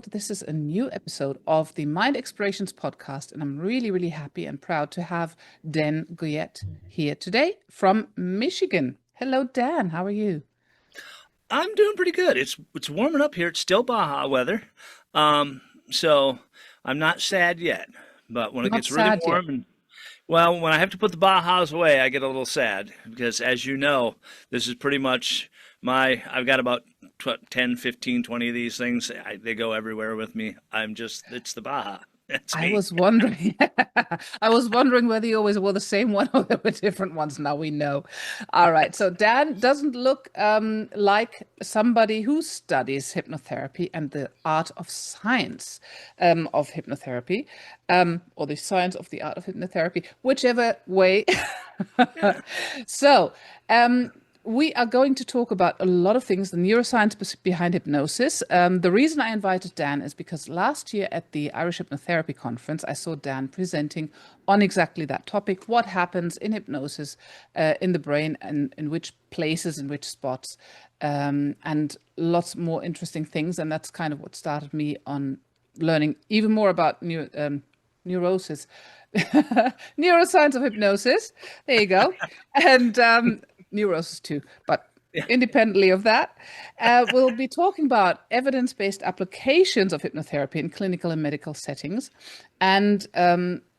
This is a new episode of the Mind Explorations podcast, and I'm really, really happy and proud to have Dan Goyette here today from Michigan. Hello, Dan. How are you? I'm doing pretty good. It's warming up here. It's still Baja weather. So I'm not sad yet. But when it Not gets really sad yet. warm and well, when I have to put the Bajas away, I get a little sad because as you know, this is pretty much I've got about 10, 15, 20 of these things. They go everywhere with me. It's the Baja. That's I me. was wondering, I was wondering whether you always wore the same one or there were different ones. Now we know. All right. So Dan doesn't look like somebody who studies hypnotherapy and the art of science of hypnotherapy, or the science of the art of hypnotherapy, whichever way. Yeah. So, we are going to talk about a lot of things, the neuroscience behind hypnosis. The reason I invited Dan is because last year at the Irish Hypnotherapy Conference, I saw Dan presenting on exactly that topic: what happens in hypnosis, in the brain, and in which places, in which spots, and lots more interesting things. And that's kind of what started me on learning even more about neurosis, neuroscience of hypnosis. There you go. And neurosis too. But Yeah. independently of that, we'll be talking about evidence-based applications of hypnotherapy in clinical and medical settings. And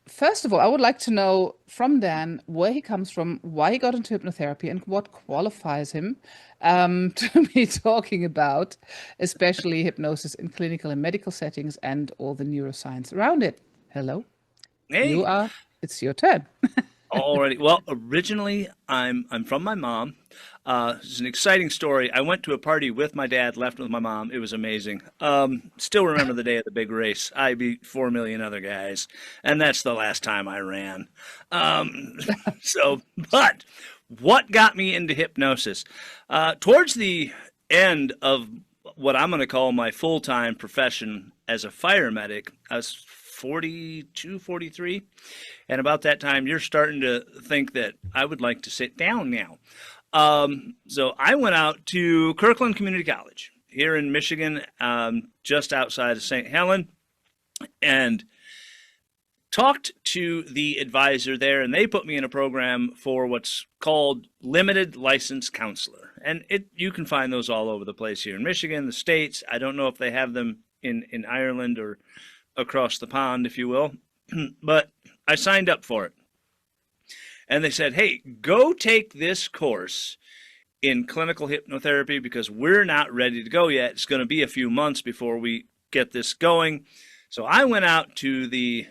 first of all, I would like to know from Dan where he comes from, why he got into hypnotherapy, and what qualifies him to be talking about, especially hypnosis in clinical and medical settings and all the neuroscience around it. Hello, you Hey. are, it's your turn. Already. Well, originally I'm from my mom. It's an exciting story. I went to a party with my dad, left with my mom. It was amazing. Still remember the day of the big race. I beat 4 million other guys, and that's the last time I ran. Um, but what got me into hypnosis? Towards the end of what I'm going to call my full-time profession as a fire medic, I was 42, 43. And about that time, you're starting to think that I would like to sit down now. So I went out to Kirkland Community College here in Michigan, just outside of St. Helen, and talked to the advisor there, and they put me in a program for what's called limited license counselor. And you can find those all over the place here in Michigan, the States. I don't know if they have them in Ireland or across the pond, if you will. But I signed up for it. And they said, hey, go take this course in clinical hypnotherapy because we're not ready to go yet. It's going to be a few months before we get this going. So I went out to the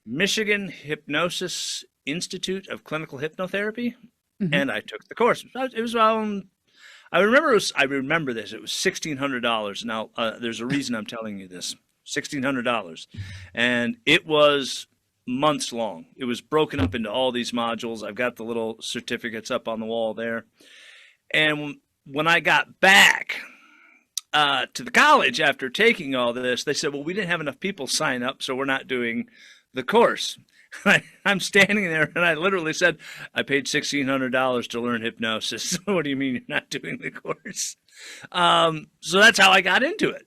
Michigan Hypnosis Institute of Clinical Hypnotherapy Mhm. and I took the course. It was I remember this. It was $1,600. Now, there's a reason I'm telling you this. $1,600. And it was months long. It was broken up into all these modules. I've got the little certificates up on the wall there. And when I got back to the college after taking all this, they said, well, we didn't have enough people sign up, so we're not doing the course. I'm standing there and I literally said, I paid $1,600 to learn hypnosis. What do you mean you're not doing the course? So that's how I got into it.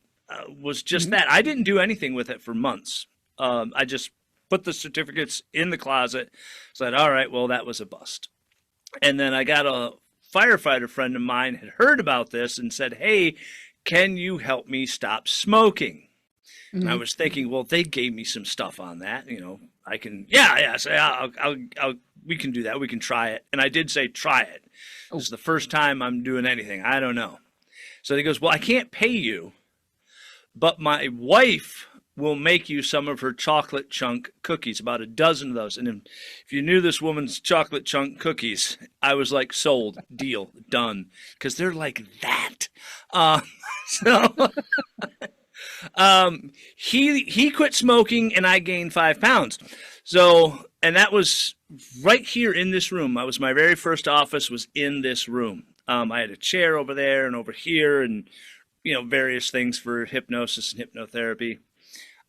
Was just Mhm. that. I didn't do anything with it for months. I just put the certificates in the closet, said, all right, well, that was a bust. And then I got a firefighter friend of mine had heard about this and said, hey, can you help me stop smoking? And I Mhm. was thinking, well, they gave me some stuff on that. I can, yeah, say, we can do that. We can try it. And I did say, try it. This Oh. is the first time I'm doing anything. I don't know. So he goes, well, I can't pay you, but my wife will make you some of her chocolate chunk cookies, about a dozen of those. And if you knew this woman's chocolate chunk cookies, I was like, sold, deal, done, because they're like that. Uh, so he quit smoking, and I gained 5 pounds. So, and that was right here in this room. I was my very first office was in this room. I had a chair over there and over here, and various things for hypnosis and hypnotherapy.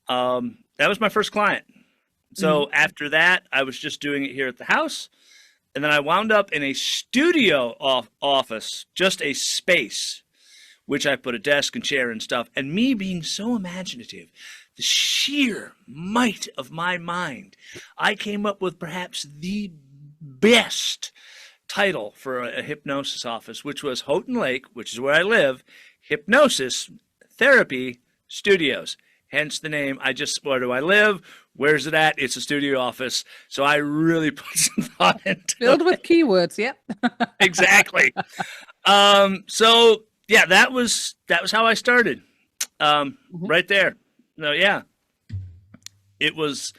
That was my first client. Mhm. So after that, I was just doing it here at the house. And then I wound up in a studio office, just a space which I put a desk and chair and stuff. And me being so imaginative, the sheer might of my mind, I came up with perhaps the best title for a hypnosis office, which was Houghton Lake, which is where I live, Hypnosis Therapy Studios. Hence the name. Where do I live? Where's it at? It's a studio office. So I really put some thought into Filled it. with keywords, yeah. Exactly. So yeah, that was how I started. Right there. No, yeah. It was,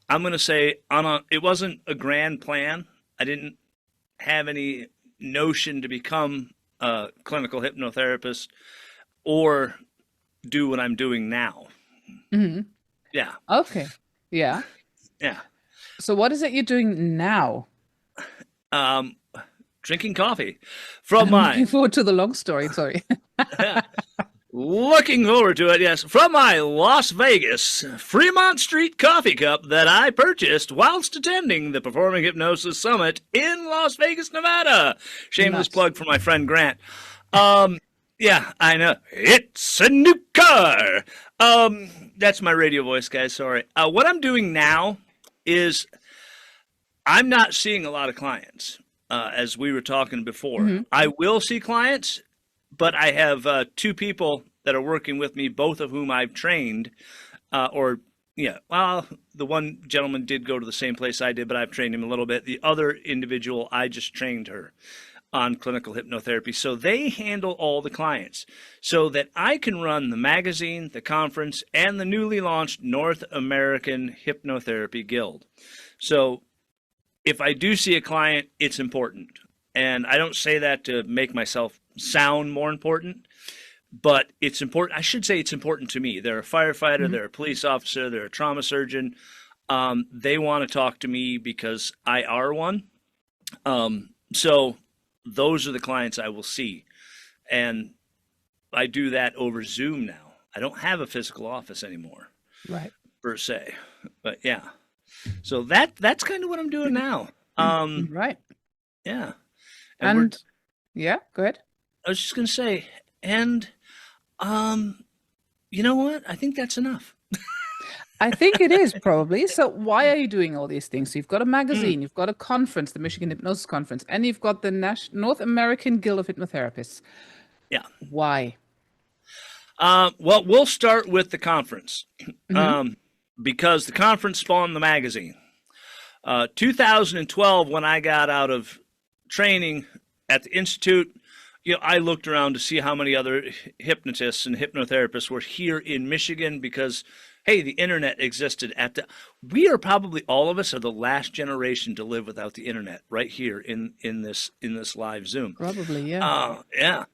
I'm going to say, it wasn't a grand plan. I didn't have any notion to become a clinical hypnotherapist or do what I'm doing now. Mm-hmm. Yeah. Okay. Yeah. Yeah. So what is it you're doing now? Drinking coffee from I'm my looking forward to the long story. Sorry. looking forward to it, yes, from my Las Vegas Fremont Street coffee cup that I purchased whilst attending the Performing Hypnosis Summit in Las Vegas, Nevada. Shameless Nice. plug for my friend Grant. Yeah, I know. It's a new car. That's my radio voice, guys. Sorry. What I'm doing now is I'm not seeing a lot of clients, as we were talking before. I will see clients, but I have two people that are working with me, both of whom I've trained, well, the one gentleman did go to the same place I did, but I've trained him a little bit. The other individual, I just trained her on clinical hypnotherapy. So they handle all the clients so that I can run the magazine, the conference, and the newly launched North American Hypnotherapy Guild. So if I do see a client, it's important. And I don't say that to make myself sound more important, but it's important. I should say it's important to me. They're a firefighter, they're a police officer, they're a trauma surgeon. They want to talk to me because I are one. So those are the clients I will see. And I do that over Zoom now. I don't have a physical office anymore, Right. per se. But yeah. So that's kind of what I'm doing now. Right. Yeah. And yeah, go ahead. I was just going to say, and you know what? I think that's enough. I think it is probably. So why are you doing all these things? So you've got a magazine, you've got a conference, the Michigan Hypnosis Conference, and you've got the North American Guild of Hypnotherapists. Yeah. Why? Well, we'll start with the conference because the conference spawned the magazine. 2012, when I got out of training at the Institute, I looked around to see how many other hypnotists and hypnotherapists were here in Michigan because, hey, the internet existed we are probably, all of us are the last generation to live without the internet right here in this live Zoom. Probably, yeah. Yeah.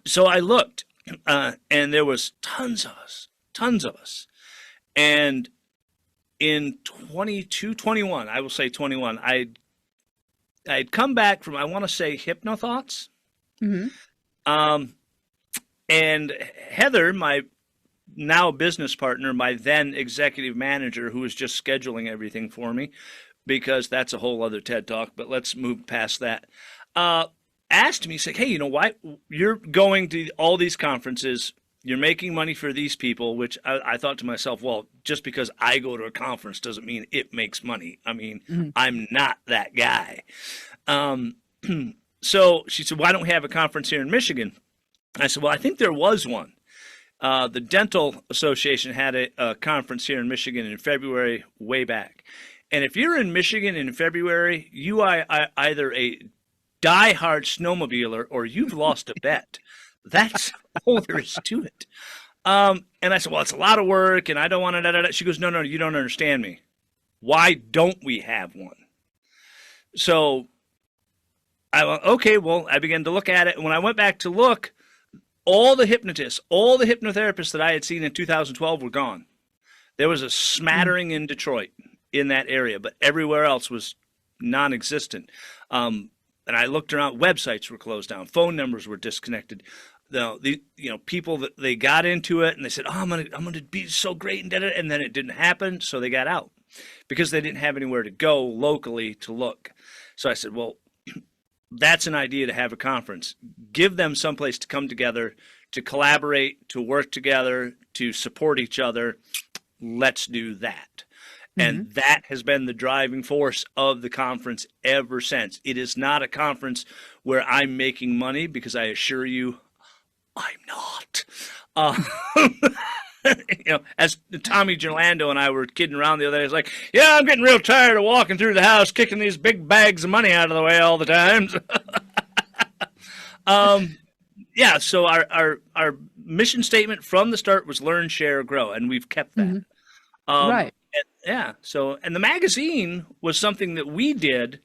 So I looked, and there was tons of us. And in 21, I will say 21, I'd come back from, I want to say, Hypnothoughts. And Heather, my now business partner, my then executive manager, who was just scheduling everything for me, because that's a whole other TED Talk, but let's move past that, asked me, said, hey, why you're going to all these conferences, you're making money for these people, which I thought to myself, well, just because I go to a conference doesn't mean it makes money. I mean, I'm not that guy. So she said, why don't we have a conference here in Michigan? I said, well, I think there was one. The Dental Association had a conference here in Michigan in February, way back. And if you're in Michigan in February, you are either a diehard snowmobiler or you've lost a bet. That's all there is to it. And I said, well, it's a lot of work and I don't want to. She goes, no, you don't understand me. Why don't we have one? So I went, okay, well, I began to look at it. And when I went back to look, all the hypnotists, all the hypnotherapists that I had seen in 2012 were gone. There was a smattering in Detroit in that area, but everywhere else was non-existent. And I looked around, websites were closed down, phone numbers were disconnected. People that they got into it and they said, oh, I'm gonna be so great, and then it didn't happen, so they got out because they didn't have anywhere to go locally to look. So I said, well, that's an idea to have a conference. Give them someplace to come together, to collaborate, to work together, to support each other. Let's do that. And that has been the driving force of the conference ever since. It is not a conference where I'm making money, because I assure you, I'm not. As Tommy Gerlando and I were kidding around the other day, it's like, yeah, I'm getting real tired of walking through the house, kicking these big bags of money out of the way all the time. Yeah, so our mission statement from the start was learn, share, grow, and we've kept that. Right. And the magazine was something that we did,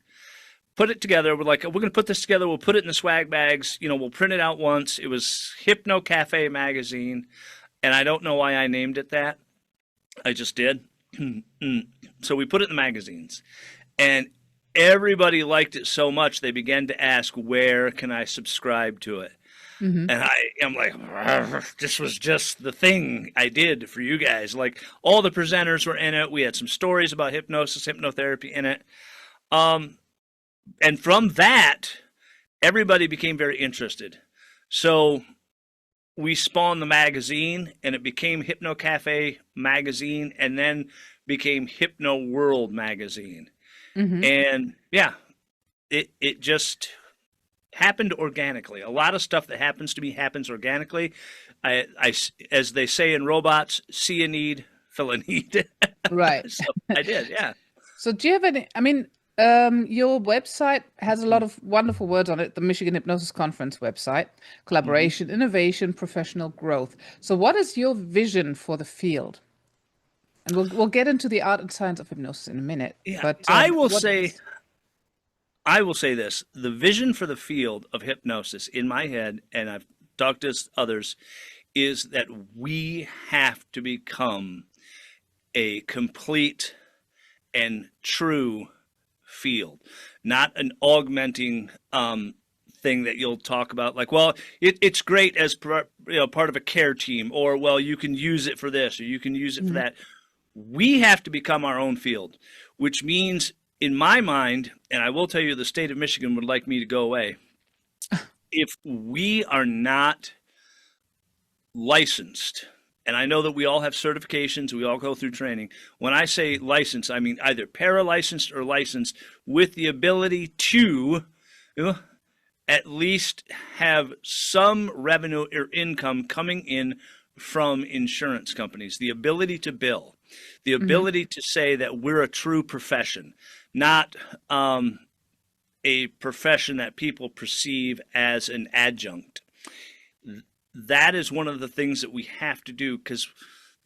put it together. We're like, we're going to put this together. We'll put it in the swag bags. We'll print it out once. It was Hypno Cafe Magazine, and I don't know why I named it that. I just did. So we put it in the magazines, and everybody liked it so much they began to ask, where can I subscribe to it? And I'm like, this was just the thing I did for you guys. Like, all the presenters were in it. We had some stories about hypnosis, hypnotherapy in it. And from that, everybody became very interested. So we spawned the magazine, and it became Hypno Cafe Magazine, and then became HypnoWorld Magazine. And yeah, it just happened organically. A lot of stuff that happens to me happens organically. I as they say in robots, see a need, fill a need. Right. So I did, yeah. So do you have any, your website has a lot of wonderful words on it, the Michigan Hypnosis Conference website, collaboration, innovation, professional growth. So what is your vision for the field? And we'll get into the art and science of hypnosis in a minute. Yeah, But I will say this: the vision for the field of hypnosis in my head, and I've talked to others, is that we have to become a complete and true field, not an augmenting thing that you'll talk about, like, well, it's great as part of a care team, or, well, you can use it for this, or you can use it for that. We have to become our own field, which means, in my mind, and I will tell you, the state of Michigan would like me to go away, if we are not licensed, and I know that we all have certifications, we all go through training. When I say licensed, I mean either para-licensed or licensed, with the ability to at least have some revenue or income coming in from insurance companies, the ability to bill, the ability to say that we're a true profession, not a profession that people perceive as an adjunct. That is one of the things that we have to do, because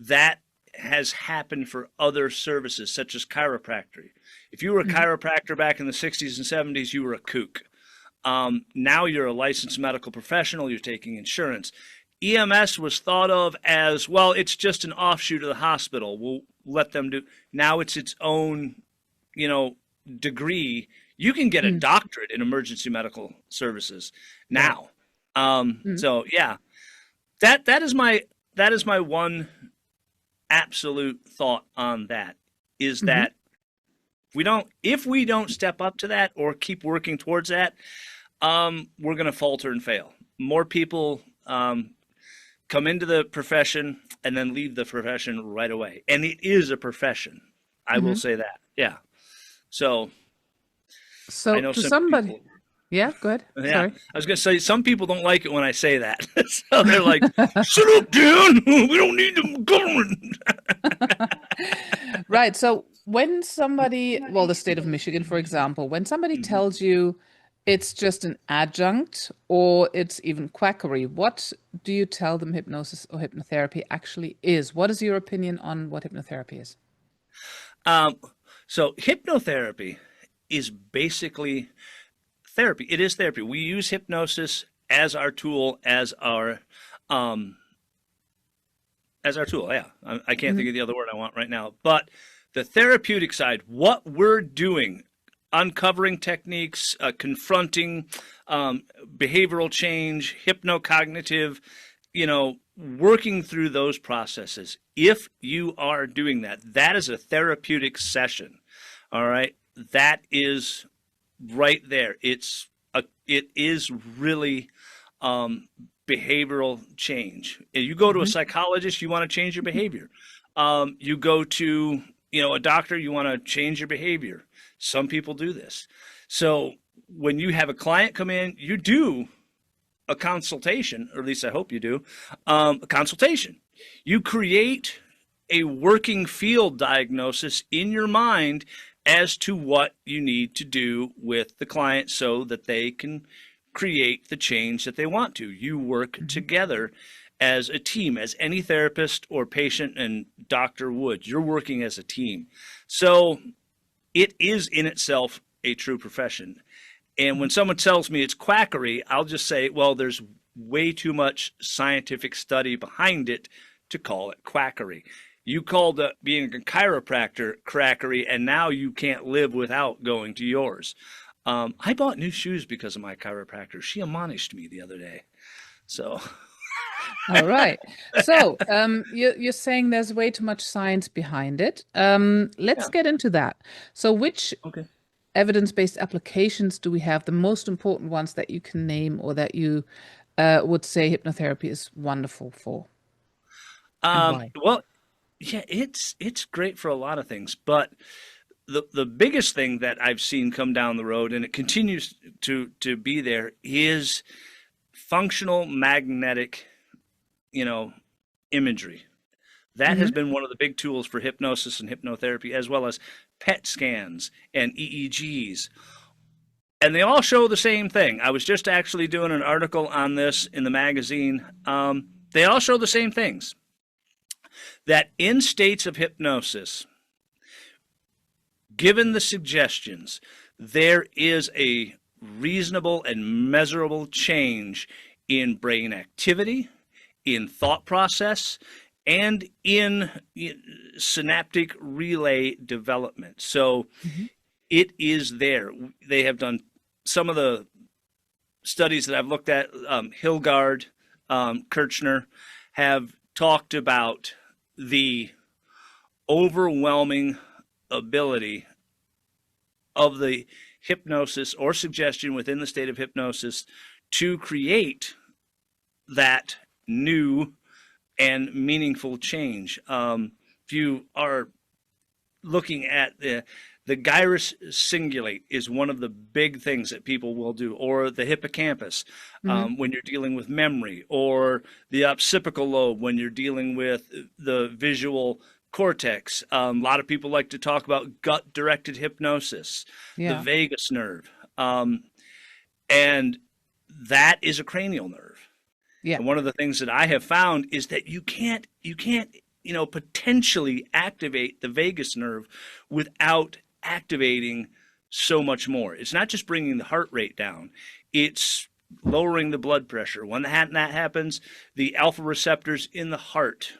that has happened for other services, such as chiropractic. If you were a chiropractor back in the 60s and 70s, you were a kook. Now you're a licensed medical professional, you're taking insurance. EMS was thought of as, well, it's just an offshoot of the hospital. We'll let them do. Now it's its own, degree. You can get a doctorate in emergency medical services now. So yeah, that is my one absolute thought on that, is that if we don't step up to that or keep working towards that, we're going to falter and fail. More people come into the profession and then leave the profession right away. And it is a profession. I will say that. Yeah. So I know to some somebody, people, yeah, go ahead. yeah, Sorry. I was going to say, some people don't like it when I say that. So they're like, shut up, Dan. We don't need the government. Right. So when somebody, well, the state of Michigan, for example, when somebody tells you it's just an adjunct or it's even quackery, what do you tell them hypnosis or hypnotherapy actually is? What is your opinion on what hypnotherapy is? So hypnotherapy is basically therapy. It is therapy. We use hypnosis as our tool, as our tool. Yeah, I can't think of the other word I want right now. But the therapeutic side, what we're doing, uncovering techniques, confronting behavioral change, hypnocognitive, working through those processes. If you are doing that, that is a therapeutic session. All right, that is right there. It is really behavioral change. And you go to a psychologist, you want to change your behavior. You go to, a doctor, you want to change your behavior. Some people do this. So when you have a client come in, you do a consultation, or at least I hope you do, a consultation. You create a working field diagnosis in your mind as to what you need to do with the client so that they can create the change that they want to. You work together as a team, as any therapist or patient and doctor would. You're working as a team. So it is in itself a true profession. And when someone tells me it's quackery, I'll just say, well, there's way too much scientific study behind it to call it quackery. You called being a chiropractor quackery, and now you can't live without going to yours. I bought new shoes because of my chiropractor. She admonished me the other day. So. All right. So you're saying there's way too much science behind it. Let's get into that. So which evidence-based applications do we have, the most important ones that you can name or that you would say hypnotherapy is wonderful for? And why? Well, yeah, it's great for a lot of things, but the biggest thing that I've seen come down the road, and it continues to be there, is functional magnetic, imagery. That has been one of the big tools for hypnosis and hypnotherapy, as well as PET scans and EEGs. And they all show the same thing. I was just actually doing an article on this in the magazine. They all show the same things. That in states of hypnosis, given the suggestions, there is a reasonable and measurable change in brain activity, in thought process, and in synaptic relay development. So it is there. They have done some of the studies that I've looked at. Hilgard, Kirchner have talked about the overwhelming ability of the hypnosis or suggestion within the state of hypnosis to create that new and meaningful change. If you are looking at the gyrus cingulate is one of the big things that people will do, or the hippocampus when you're dealing with memory, or the occipital lobe when you're dealing with the visual cortex. A lot of people like to talk about gut-directed hypnosis, the vagus nerve, and that is a cranial nerve. And one of the things that I have found is that you can't potentially activate the vagus nerve without activating so much more. It's not just bringing the heart rate down, it's lowering the blood pressure. When that happens, the alpha receptors in the heart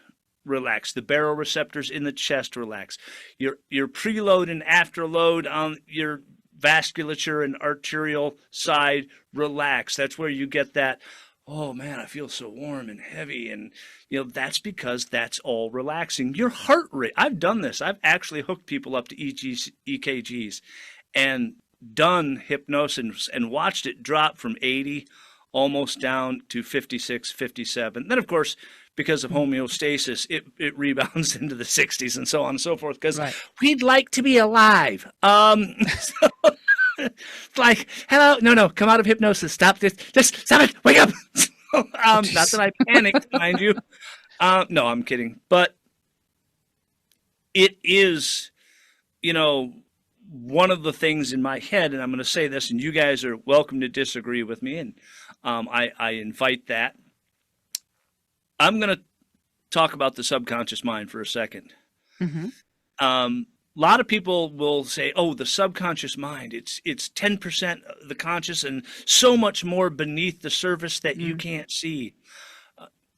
relax, the baroreceptors in the chest relax, your preload and afterload on your vasculature and arterial side relax. That's where you get that, oh man, I feel so warm and heavy. And, that's because that's all relaxing. Your heart rate, I've done this. I've actually hooked people up to EKGs and done hypnosis and watched it drop from 80 almost down to 56, 57. Then, of course, because of homeostasis, it rebounds into the 60s and so on and so forth, because we'd like to be alive. So, like, hello, no, come out of hypnosis. Stop this. Just stop it. Wake up. Not that I panicked, mind you. No, I'm kidding. But it is, one of the things in my head, and I'm going to say this, and you guys are welcome to disagree with me, and I invite that. I'm going to talk about the subconscious mind for a second. A lot of people will say, oh, the subconscious mind, it's 10% the conscious and so much more beneath the surface that you can't see.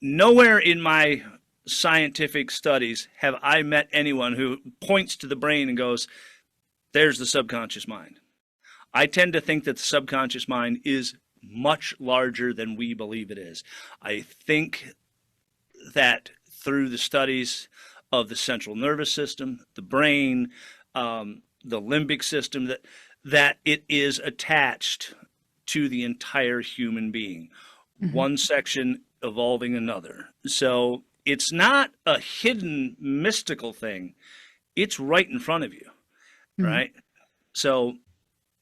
Nowhere in my scientific studies have I met anyone who points to the brain and goes, there's the subconscious mind. I tend to think that the subconscious mind is much larger than we believe it is. I think that through the studies of the central nervous system, the brain, the limbic system, that it is attached to the entire human being. Hmm. one section evolving another. So it's not a hidden mystical thing. It's right in front of you, Hmm. right? So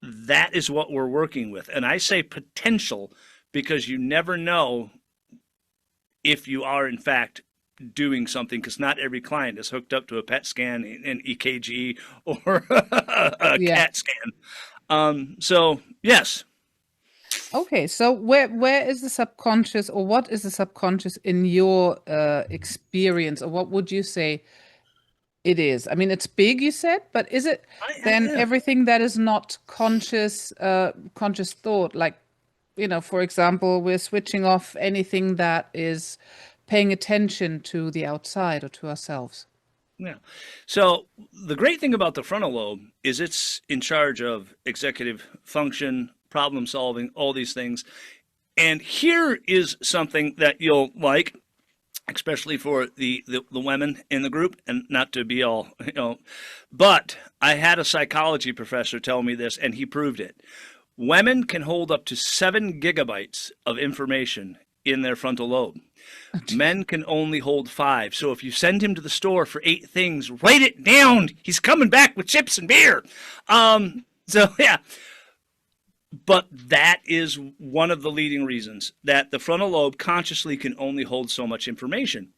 that is what we're working with. And I say potential because you never know if you are, in fact, doing something, because not every client is hooked up to a PET scan, an EKG, or a Yeah. CAT scan. So, yes. Okay, so where is the subconscious, or what is the subconscious in your experience, or what would you say it is? I mean, it's big, you said, but is it then Yeah. everything that is not conscious thought? Like, for example, we're switching off anything that is paying attention to the outside or to ourselves. Yeah. So the great thing about the frontal lobe is it's in charge of executive function, problem solving, all these things. And here is something that you'll like, especially for the women in the group, and not to be all, but I had a psychology professor tell me this, and he proved it. Women can hold up to 7 gigabytes of information in their frontal lobe. Men can only hold 5. So if you send him to the store for 8 things, write it down. He's coming back with chips and beer. So yeah, but that is one of the leading reasons that the frontal lobe consciously can only hold so much information.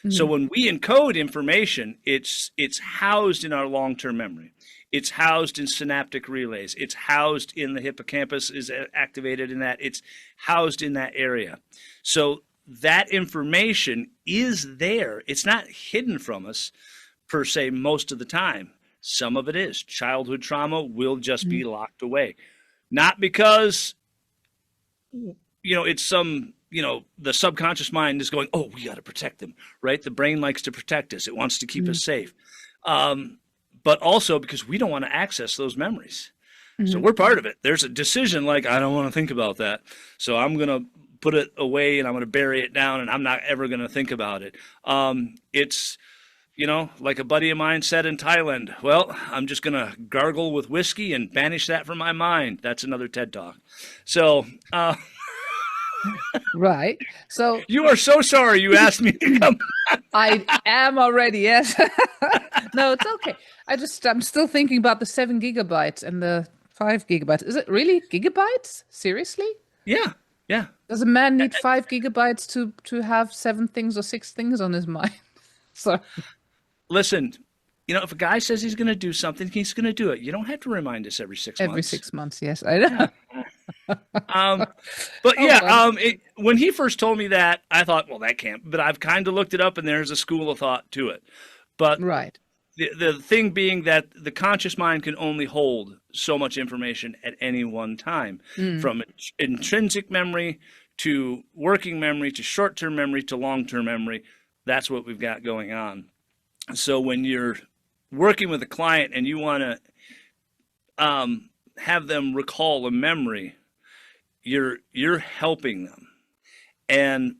So Hmm. when we encode information, it's housed in our long-term memory. It's housed in synaptic relays. It's housed in the hippocampus, is activated in that. It's housed in that area. So that information is there. It's not hidden from us per se most of the time. Some of it is. Childhood trauma will just be locked away. Not because, it's some, the subconscious mind is going, oh, we got to protect them, right? The brain likes to protect us. It wants to keep Hmm. us safe. But also because we don't want to access those memories. So Hmm. we're part of it. There's a decision like, I don't want to think about that. So I'm going to put it away and I'm going to bury it down and I'm not ever going to think about it. It's, like a buddy of mine said in Thailand, well, I'm just going to gargle with whiskey and banish that from my mind. That's another TED Talk. So Right. So you are so sorry you asked me to come. I am already, yes. No, it's okay. I'm still thinking about the 7 gigabytes and the 5 gigabytes. Is it really gigabytes? Seriously? Yeah, yeah. Does a man need 5 gigabytes to have 7 things or 6 things on his mind? So Listen, if a guy says he's going to do something, he's going to do it. You don't have to remind us every six every months. 6 months, yes, I know. Um, but Oh yeah, well. when he first told me that, I thought, well, that can't. But I've kind of looked it up, and there's a school of thought to it. But Right. the thing being that the conscious mind can only hold so much information at any one time, Mm. from intrinsic memory to working memory to short-term memory to long-term memory. That's what we've got going on. So when you're working with a client and you want to have them recall a memory, you're helping them. And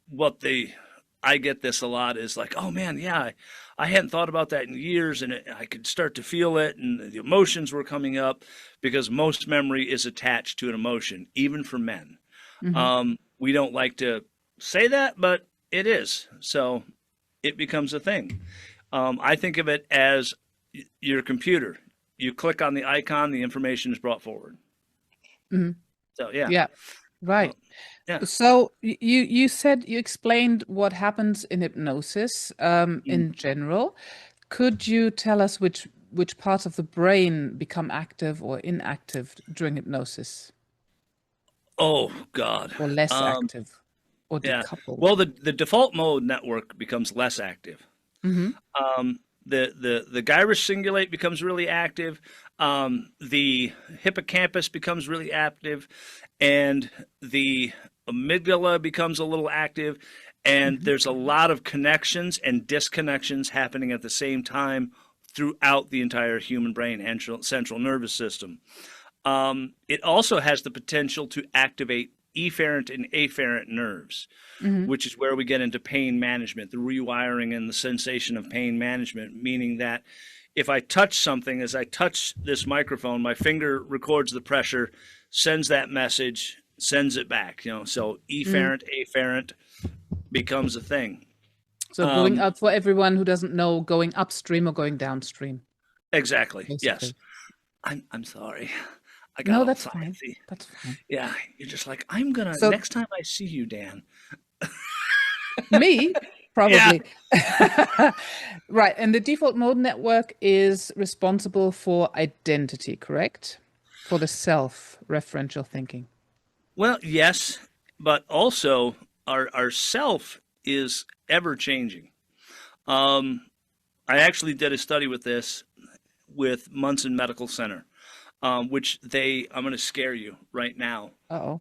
what I get this a lot is like, oh man, yeah, I hadn't thought about that in years, and I could start to feel it, and the emotions were coming up because most memory is attached to an emotion, even for men. Hmm. We don't like to say that, but it is. So it becomes a thing. I think of it as your computer. You click on the icon, the information is brought forward. Hmm. So yeah, Yeah. uh, Right. yeah. So you said you explained what happens in hypnosis Mm. in general. Could you tell us which parts of the brain become active or inactive during hypnosis, Oh God. or less Um, active, or yeah. decoupled? Well, the default mode network becomes less active. Hmm. The gyrus cingulate becomes really active. The hippocampus becomes really active, and the amygdala becomes a little active. And Hmm. there's a lot of connections and disconnections happening at the same time throughout the entire human brain and central nervous system. It also has the potential to activate efferent and afferent nerves, Hmm. which is where we get into pain management, the rewiring and the sensation of pain management, meaning that if I touch something, as I touch this microphone, my finger records the pressure, sends that message sends it back, so Mm. efferent, afferent becomes a thing. So going Um, up, for everyone who doesn't know, going upstream or going downstream, exactly. Yes. basically. I'm sorry. I got No, all that's fine. sciencey. That's fine. Yeah. You're just like, So next time I see you, Dan. me, Yeah. probably. Right. And the default mode network is responsible for identity, correct? For the self-referential thinking. Well, yes, but also our self is ever changing. Um, I actually did a study with this with Munson Medical Center, which I'm going to scare you right now. Uh-oh.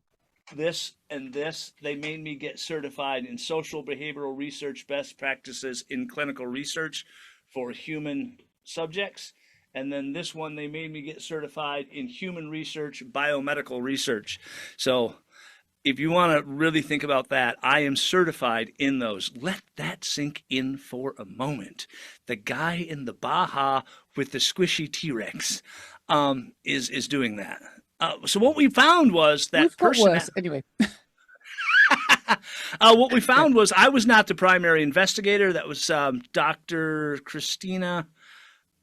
This and this, they made me get certified in social behavioral research best practices in clinical research for human subjects. And then this one, they made me get certified in human research, biomedical research. So if you want to really think about that, I am certified in those. Let that sink in for a moment. The guy in the Baja with the squishy T-Rex is doing that. So what we found was We've that got person. worse. Anyway. What we found was I was not the primary investigator. That was Dr. Christina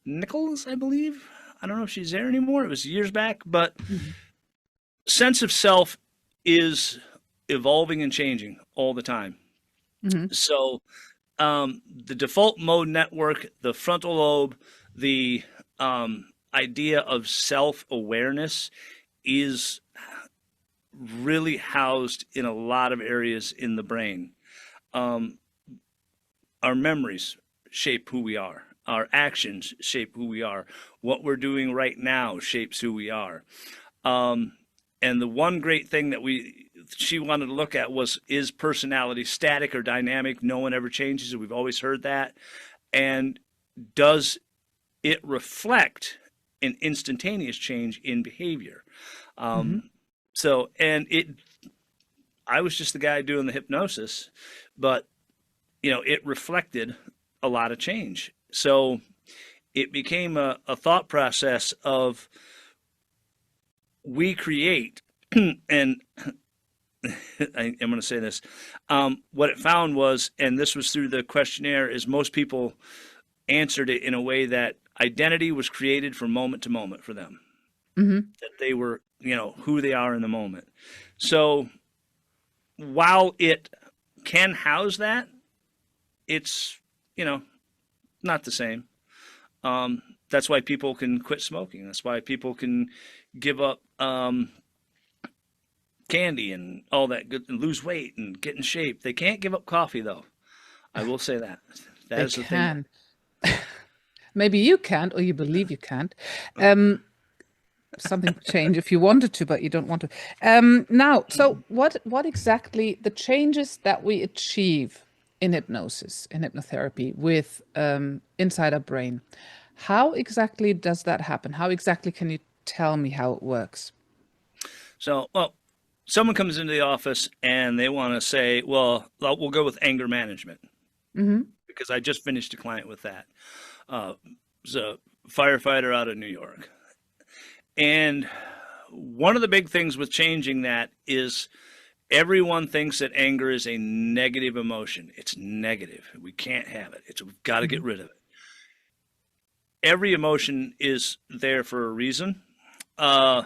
Nichols, I believe. I don't know if she's there anymore. It was years back, but Mhm. sense of self is evolving and changing all the time. Mhm. So the default mode network, the frontal lobe, the idea of self awareness is really housed in a lot of areas in the brain. Um, our memories shape who we are. Our actions shape who we are. What we're doing right now shapes who we are. Um, and the one great thing that she wanted to look at was, is personality static or dynamic? No one ever changes. We've always heard that. And does it reflect an instantaneous change in behavior? Mhm. Um, I was just the guy doing the hypnosis, but it reflected a lot of change. So it became a thought process of we create, and I'm going to say this. What it found was, and this was through the questionnaire, is most people answered it in a way that identity was created from moment to moment for them, Mhm. that they were, who they are in the moment. So while it can house that, it's, not the same. That's why people can quit smoking. That's why people can give up candy and all that good and lose weight and get in shape. They can't give up coffee though. I will say that. That They is the thing. can. Maybe you can't, or you believe you can't. Um, Something to change if you wanted to, but you don't want to. Now, so what exactly the changes that we achieve in hypnosis, in hypnotherapy with inside our brain? How exactly does that happen? How exactly can you tell me how it works? So, well, someone comes into the office and they want to say, well, we'll go with anger management Mm-hmm. because I just finished a client with that. Uh, it's a firefighter out of New York. And one of the big things with changing that is everyone thinks that anger is a negative emotion. It's negative. We can't have it. We've got to get Mm-hmm. rid of it. Every emotion is there for a reason. Uh,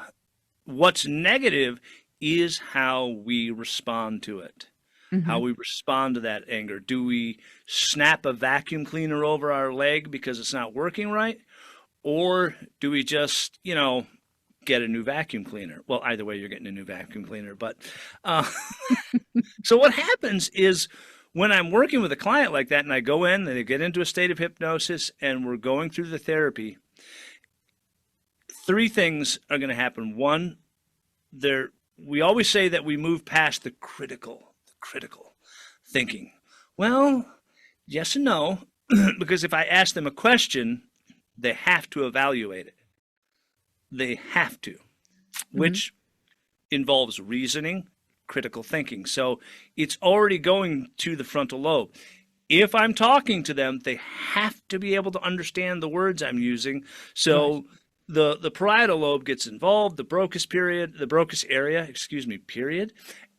what's negative is how we respond to it, how Mm-hmm. we respond to that anger. Do we snap a vacuum cleaner over our leg because it's not working right? Or do we just, get a new vacuum cleaner? Well, either way, you're getting a new vacuum cleaner. But uh, so what happens is when I'm working with a client like that and I go in and they get into a state of hypnosis and we're going through the therapy, three things are going to happen. One, we always say that we move past the critical thinking. Well, yes and no, because if I ask them a question, they have to evaluate it. They have to, Mm-hmm. which involves reasoning, critical thinking. So it's already going to the frontal lobe. If I'm talking to them, they have to be able to understand the words I'm using. Right. So the parietal lobe gets involved, the Broca's area,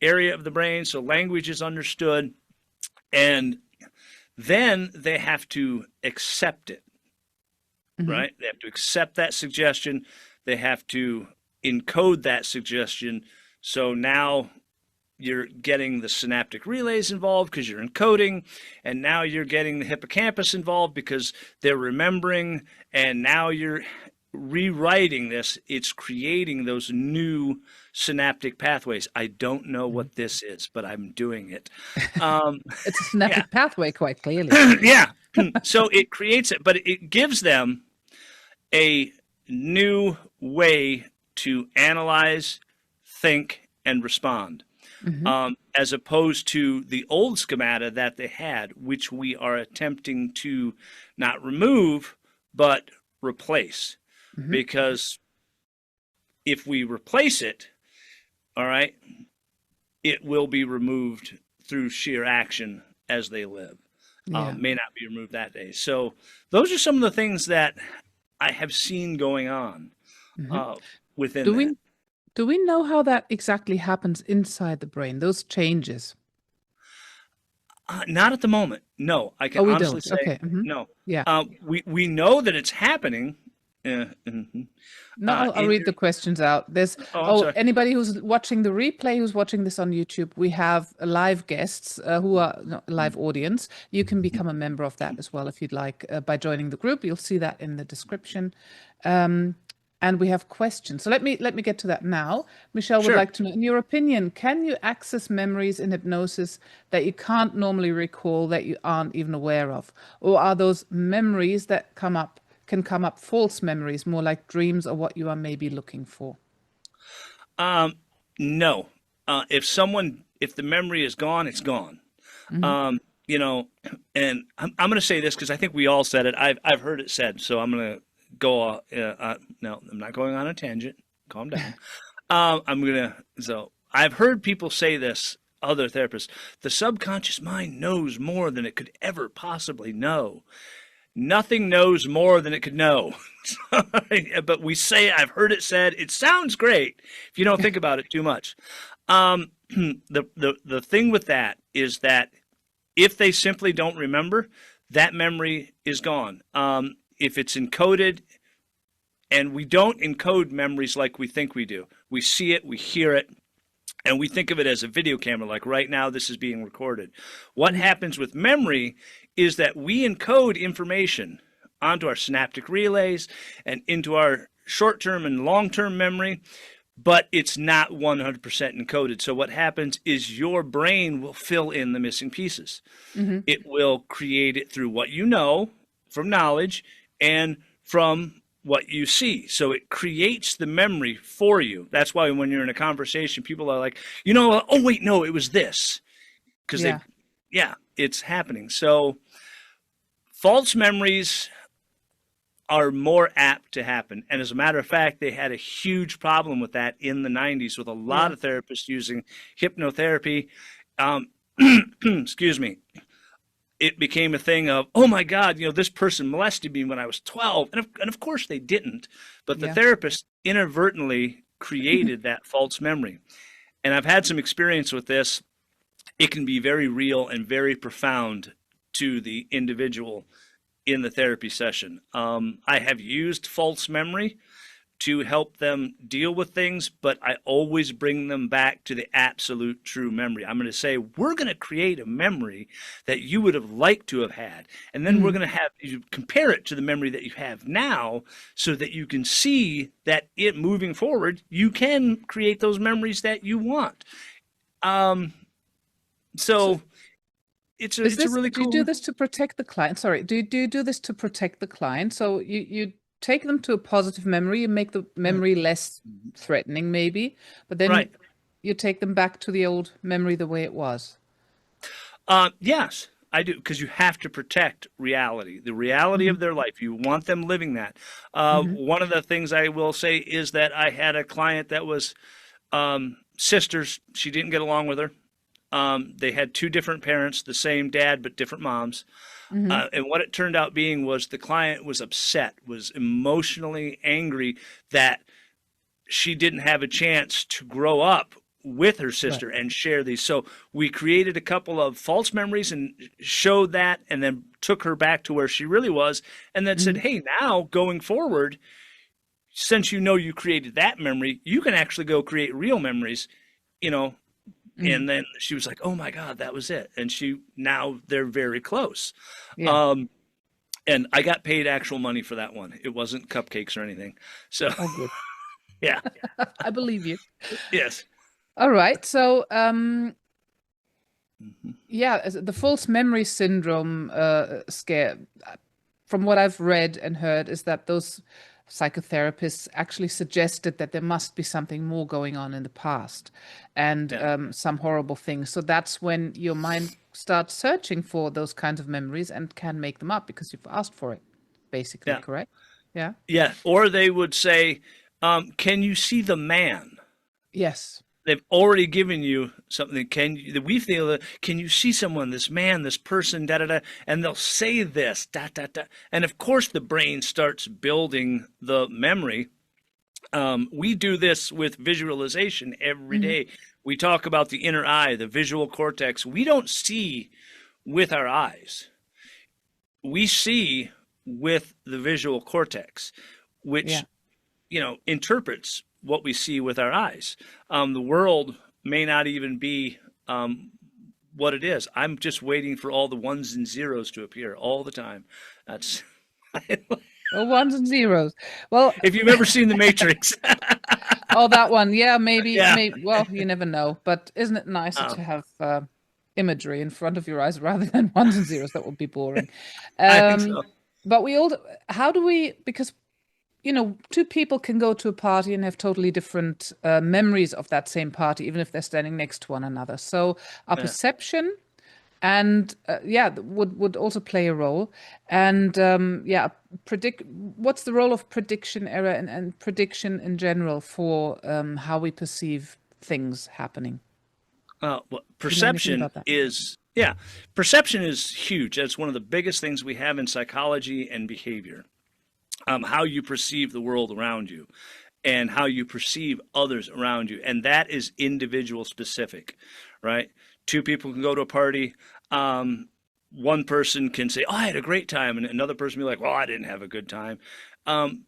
area of the brain, so language is understood, and then they have to accept it, Mm-hmm. right? They have to accept that suggestion. They have to encode that suggestion. So now you're getting the synaptic relays involved because you're encoding, and now you're getting the hippocampus involved because they're remembering, and now you're rewriting this. It's creating those new synaptic pathways. I don't know what this is, but I'm doing it. Um, It's a yeah, synaptic pathway, quite clearly. yeah. So it creates it, but it gives them a new way to analyze, think, and respond, Mm-hmm. as opposed to the old schemata that they had, which we are attempting to not remove, but replace. Mm-hmm. Because if we replace it, all right, it will be removed through sheer action as they live. Yeah. May not be removed that day. So those are some of the things that I have seen going on Mm-hmm. uh, within Do that. we know how that exactly happens inside the brain, those changes? Not at the moment. No, I can Oh, we honestly don't. say Okay. Mm-hmm. no. Yeah. We know that it's happening. Mhm. No, I'll In read the questions out. There's, oh, I'm sorry. anybody who's watching the replay, who's watching this on YouTube, we have live guests who are no, live audience. You can become a member of that as well if you'd like by joining the group. You'll see that in the description. And we have questions. So let me get to that now. Michelle would Sure. like to know, in your opinion, can you access memories in hypnosis that you can't normally recall, that you aren't even aware of? Or are those memories that can come up false memories, more like dreams or what you are maybe looking for? Um, no. If the memory is gone, it's gone. Hmm. Um, you know, and I'm going to say this because I think we all said it. I've heard it said, so I'm going to go. No, I'm not going on a tangent. Calm down. So I've heard people say this. Other therapists, the subconscious mind knows more than it could ever possibly know. Nothing knows more than it could know. But we say, I've heard it said, it sounds great if you don't think about it too much. The thing with that is that if they simply don't remember, that memory is gone. If it's encoded, and we don't encode memories like we think we do. We see it, we hear it, and we think of it as a video camera, like right now this is being recorded. What happens with memory is that we encode information onto our synaptic relays and into our short-term and long-term memory, but it's not 100% encoded. So what happens is your brain will fill in the missing pieces. Hmm. It will create it through what you know from knowledge and from what you see. So it creates the memory for you. That's why when you're in a conversation, people are like, oh, wait, no, it was this. Because Yeah. it's happening. So false memories are more apt to happen. And as a matter of fact, they had a huge problem with that in the 90s with a lot Yeah. of therapists using hypnotherapy. Um, excuse me. It became a thing of, oh my God, this person molested me when I was 12. And of course they didn't. But the Yeah. therapist inadvertently created that false memory. And I've had some experience with this. It can be very real and very profound to the individual in the therapy session. I have used false memory to help them deal with things, but I always bring them back to the absolute true memory. I'm going to say, we're going to create a memory that you would have liked to have had. And then we're Mm. going to have you compare it to the memory that you have now so that you can see that moving forward, you can create those memories that you want. Um, So so it's a really do you do cool. this to protect the client? Sorry, do you do this to protect the client? So you take them to a positive memory, you make the memory less threatening maybe, but then Right. you take them back to the old memory the way it was. Yes, I do, because you have to protect reality, the reality Hmm. of their life. You want them living that. Hmm. One of the things I will say is that I had a client that was sisters. She didn't get along with her. They had two different parents, the same dad, but different moms. Hmm. And what it turned out being was the client was upset, was emotionally angry that she didn't have a chance to grow up with her Right. sister and share these. So we created a couple of false memories and showed that, and then took her back to where she really was, and then said, Hmm. hey, now going forward, since you know you created that memory, you can actually go create real memories, you know. Hmm. And then she was like, oh my God, that was it. And now they're very close. Yeah. Um, and I got paid actual money for that one. It wasn't cupcakes or anything. So, Oh, good. yeah, I believe you. yes. All right. So, Mhm. yeah, the false memory syndrome scare, from what I've read and heard, is that those psychotherapists actually suggested that there must be something more going on in the past and Yeah, some horrible things. So that's when your mind starts searching for those kinds of memories and can make them up because you've asked for it, basically, yeah, correct? Yeah. yeah. Or they would say, can you see the man? Yes. They've already given you something. We feel that, can you see someone, this man, this person, da da da, and they'll say this, da da da, and of course the brain starts building the memory. We do this with visualization every Hmm. day. We talk about the inner eye, the visual cortex. We don't see with our eyes. We see with the visual cortex, Yeah. which interprets what we see with our eyes. The world may not even be what it is. I'm just waiting for all the ones and zeros to appear all the time. That's Oh, ones and zeros. Well, if you've ever seen The Matrix. oh, that one. Yeah, maybe, Yeah, maybe. Well, you never know. But isn't it nicer uh, to have imagery in front of your eyes rather than ones and zeros? That would be boring. I think Um, so. but we all, how do we, because, two people can go to a party and have totally different memories of that same party, even if they're standing next to one another. So our Yeah. perception and yeah, would also play a role. And yeah, predict what's the role of prediction error and prediction in general for how we perceive things happening. Well, Do you know anything perception about that? is, yeah, perception is huge. That's one of the biggest things we have in psychology and behavior. How you perceive the world around you and how you perceive others around you. And that is individual specific, right? Two people can go to a party. One person can say, oh, I had a great time. And another person be like, well, I didn't have a good time. Um,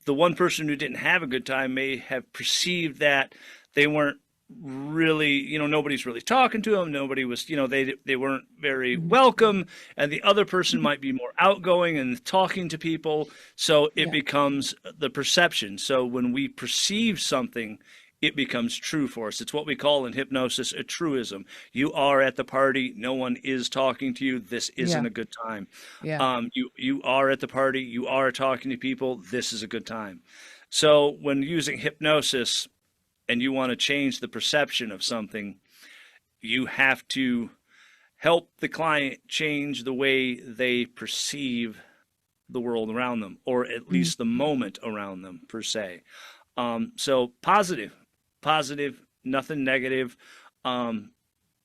the one person who didn't have a good time may have perceived that they weren't really, nobody's really talking to them. Nobody was, they weren't very Hmm. welcome. And the other person might be more outgoing and talking to people. So it Yeah. becomes the perception. So when we perceive something, it becomes true for us. It's what we call in hypnosis a truism. You are at the party, no one is talking to you. This isn't Yeah. a good time. Yeah. You are at the party, you are talking to people. This is a good time. So when using hypnosis and you want to change the perception of something, you have to help the client change the way they perceive the world around them, or at Mm. least the moment around them, per se. So positive, positive, nothing negative,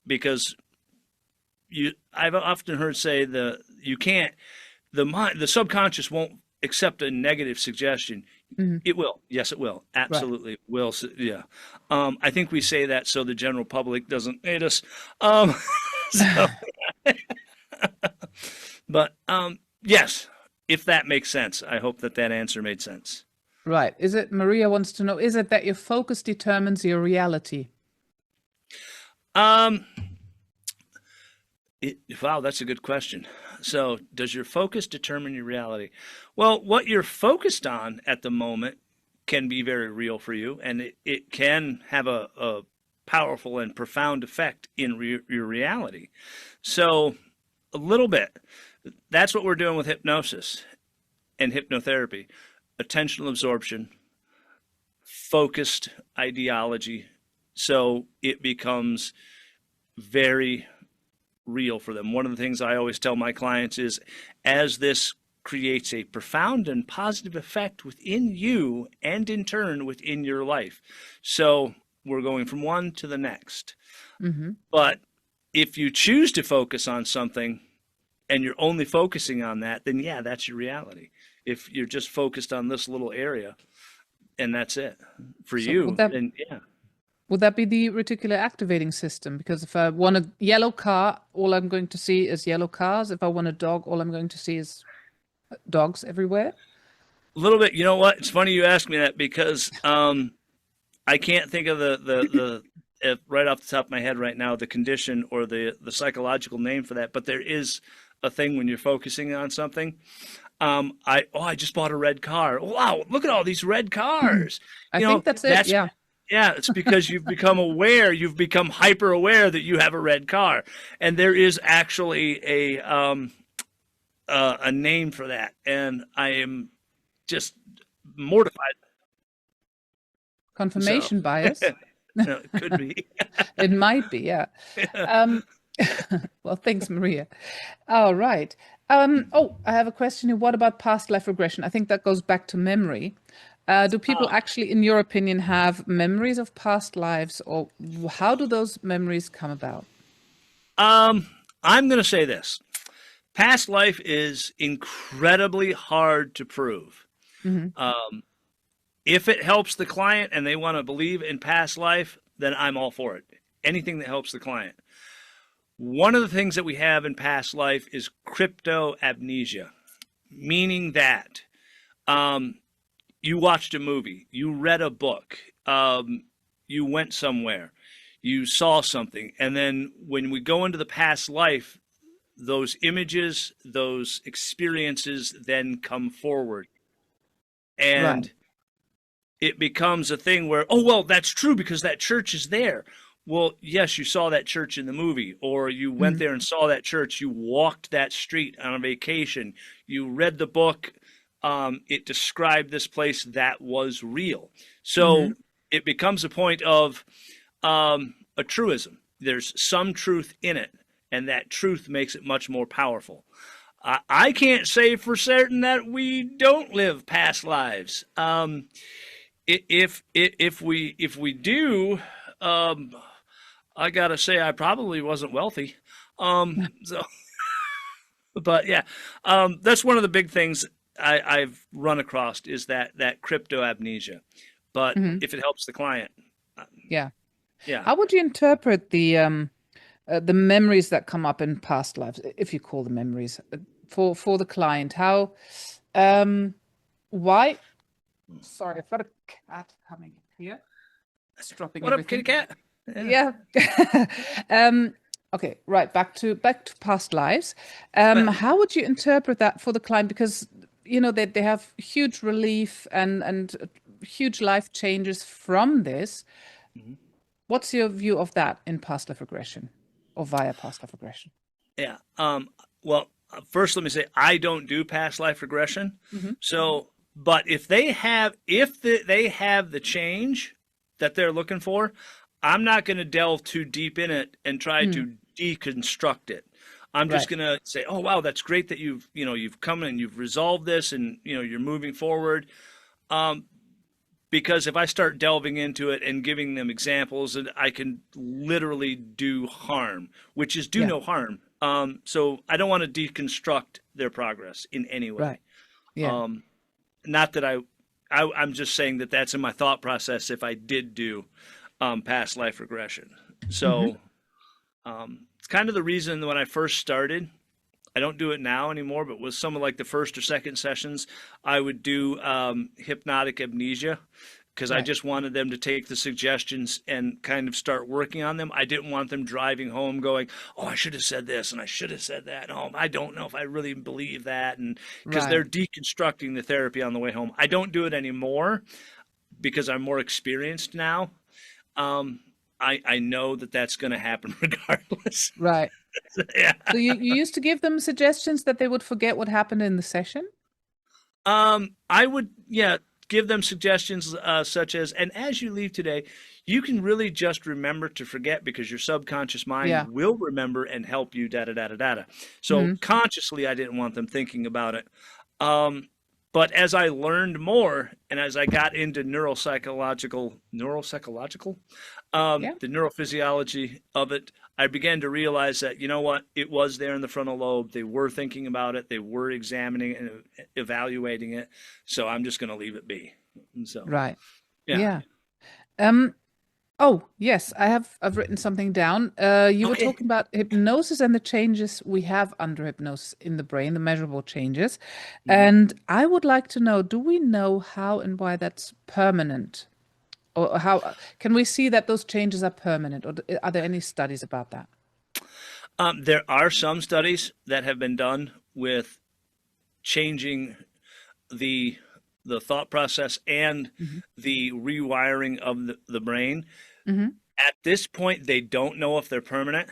because I've often heard say you can't, the subconscious won't accept a negative suggestion. Hmm. It will. Yes, it will. Right. Absolutely it will. Yeah. I think we say that so the general public doesn't hate us. Um, so, but yes, if that makes sense, I hope that answer made sense. Right. Is it, Maria wants to know, is it that your focus determines your reality? Um, wow, that's a good question. So, does your focus determine your reality? Well, what you're focused on at the moment can be very real for you, and it can have a powerful and profound effect in your reality. So, a little bit. That's what we're doing with hypnosis and hypnotherapy. Attentional absorption, focused ideology. So it becomes very real for them. One of the things I always tell my clients is as this creates a profound and positive effect within you and in turn within your life. So we're going from one to the next. Hmm. But if you choose to focus on something, and you're only focusing on that, then yeah, that's your reality. If you're just focused on this little area and that's it for So you, then yeah. would that be the reticular activating system? Because if I want a yellow car, all I'm going to see is yellow cars. If I want a dog, all I'm going to see is dogs everywhere. A little bit. You know what? It's funny you ask me that because I can't think of right off the top of my head right now the condition or the psychological name for that. But there is a thing when you're focusing on something. I just bought a red car. Wow, look at all these red cars. I think that's it. Yeah. Yeah, it's because you've become aware, you've become hyper aware that you have a red car, and there is actually a name for that, and I am just mortified. So, Confirmation bias. no, it could be. It might be, yeah. Um, well, thanks, Maria. All right. Oh, I have a question here. What about past life regression? I think that goes back to memory. Do people actually, in your opinion, have memories of past lives, or how do those memories come about? I'm going to say this. Past life is incredibly hard to prove. If it helps the client and they want to believe in past life, then I'm all for it. Anything that helps the client. One of the things that we have in past life is cryptomnesia, meaning that you watched a movie, you read a book, you went somewhere, you saw something, and then when we go into the past life, those images, those experiences then come forward. And Right. it becomes a thing where, oh, well, that's true because that church is there. Well, yes, you saw that church in the movie, or you went there and saw that church. You walked that street on a vacation. You read the book. It described this place that was real. So it becomes a point of a truism. There's some truth in it, and that truth makes it much more powerful. I can't say for certain that we don't live past lives. If we do, I gotta say I probably wasn't wealthy. So, but yeah, that's one of the big things I've run across is that cryptomnesia. But if it helps the client, Yeah. yeah. How would you interpret the memories that come up in past lives, if you call them memories, for the client? How, why? Sorry, I've got a cat coming here. It's dropping What up, kitty everything. cat? Yeah. Okay, right. Back to past lives. How would you interpret that for the client? Because they have huge relief and huge life changes from this. What's your view of that in past life regression or via past life regression? Yeah. Well, first let me say I don't do past life regression. So, but if they have the change that they're looking for, I'm not going to delve too deep in it and try to deconstruct it. I'm just Right. going to say, "Oh, wow, that's great that you've come and you've resolved this and you're moving forward." Because if I start delving into it and giving them examples, and I can literally do harm, which is do Yeah. no harm. So I don't want to deconstruct their progress in any way. Right. Yeah. Not that I'm just saying that that's in my thought process if I did do past life regression. So it's kind of the reason that when I first started, I don't do it now anymore, but with some of like the first or second sessions, I would do hypnotic amnesia because I Right. just wanted them to take the suggestions and kind of start working on them. I didn't want them driving home going, "Oh, I should have said this and I should have said that. Oh, I don't know if I really believe that." And because they're Right. deconstructing the therapy on the way home. I don't do it anymore because I'm more experienced now. I know that that's going to happen regardless. Right. Yeah. So you used to give them suggestions that they would forget what happened in the session? I would, yeah, give them suggestions such as, and as you leave today, you can really just remember to forget because your subconscious mind Yeah. will remember and help you, da da da da da. Da. So consciously, I didn't want them thinking about it. But as I learned more and as I got into neuropsychological, Yeah. the neurophysiology of it, I began to realize that, you know what, it was there in the frontal lobe. They were thinking about it. They were examining it and evaluating it. So I'm just going to leave it be. And so, Right. yeah. Yeah. Um, oh, yes, I've written something down. You were Okay. talking about hypnosis and the changes we have under hypnosis in the brain, the measurable changes. Mhm. And I would like to know, do we know how and why that's permanent? Or how can we see that those changes are permanent? Or are there any studies about that? There are some studies that have been done with changing the the thought process and Hmm. the rewiring of the brain. Hmm. At this point, they don't know if they're permanent.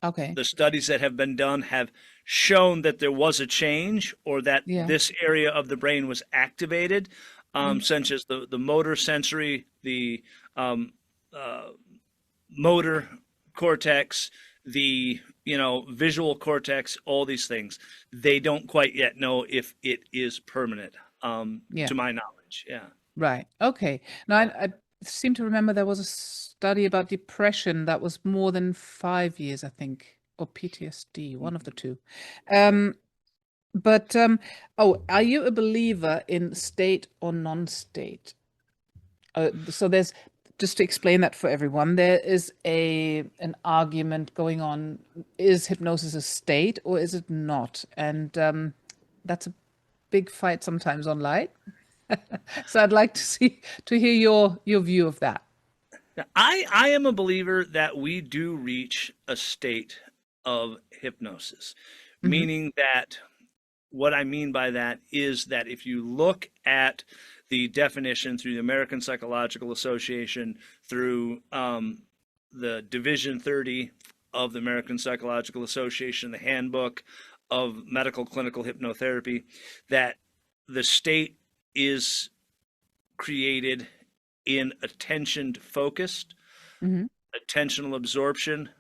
Okay. The studies that have been done have shown that there was a change or that Yeah. this area of the brain was activated, Mm. such as the motor sensory, the um, uh, motor cortex, the visual cortex, all these things. They don't quite yet know if it is permanent, Yeah. to my knowledge. Yeah. Right. Okay. Now, I seem to remember there was a study about depression that was more than 5 years, I think, or PTSD, one of the two. Um, but oh, are you a believer in state or non-state? So there's just to explain that for everyone, there is an argument going on. Is hypnosis a state or is it not? And that's a big fight sometimes online. So I'd like to hear your view of that. Now, I am a believer that we do reach a state of hypnosis, Hmm. meaning that what I mean by that is that if you look at the definition through the American Psychological Association, through the Division 30 of the American Psychological Association, the Handbook of Medical Clinical Hypnotherapy, that the state is created in attention focused, Hmm. attentional absorption,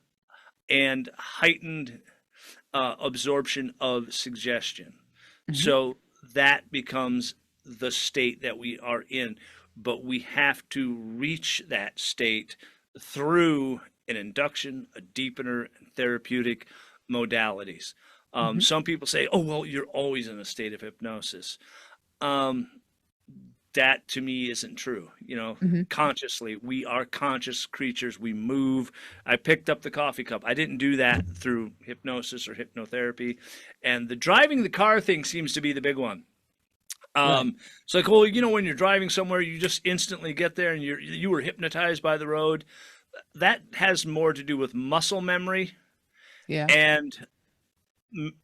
and heightened absorption of suggestion. Hmm. So that becomes the state that we are in. But we have to reach that state through an induction, a deepener, and therapeutic modalities. Hmm. Some people say, oh, well, you're always in a state of hypnosis. Um, that to me isn't true. Hmm. Consciously, we are conscious creatures. We move. I picked up the coffee cup. I didn't do that through hypnosis or hypnotherapy. And the driving the car thing seems to be the big one. Right. It's like, well, when you're driving somewhere, you just instantly get there and you were hypnotized by the road. That has more to do with muscle memory Yeah. and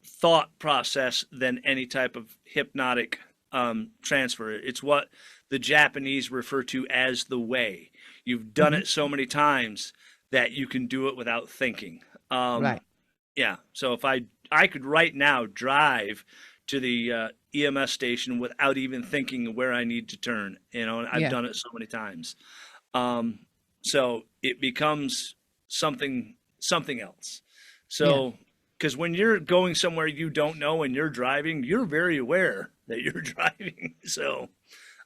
thought process than any type of hypnotic transfer. It's what the Japanese refer to as the way. You've done Hmm. it so many times that you can do it without thinking. Um, Right. yeah. So if I could right now drive to the EMS station without even thinking where I need to turn, and I've Yeah. done it so many times. Um, so it becomes something else. Yeah. So because when you're going somewhere you don't know and you're driving, you're very aware that you're driving. So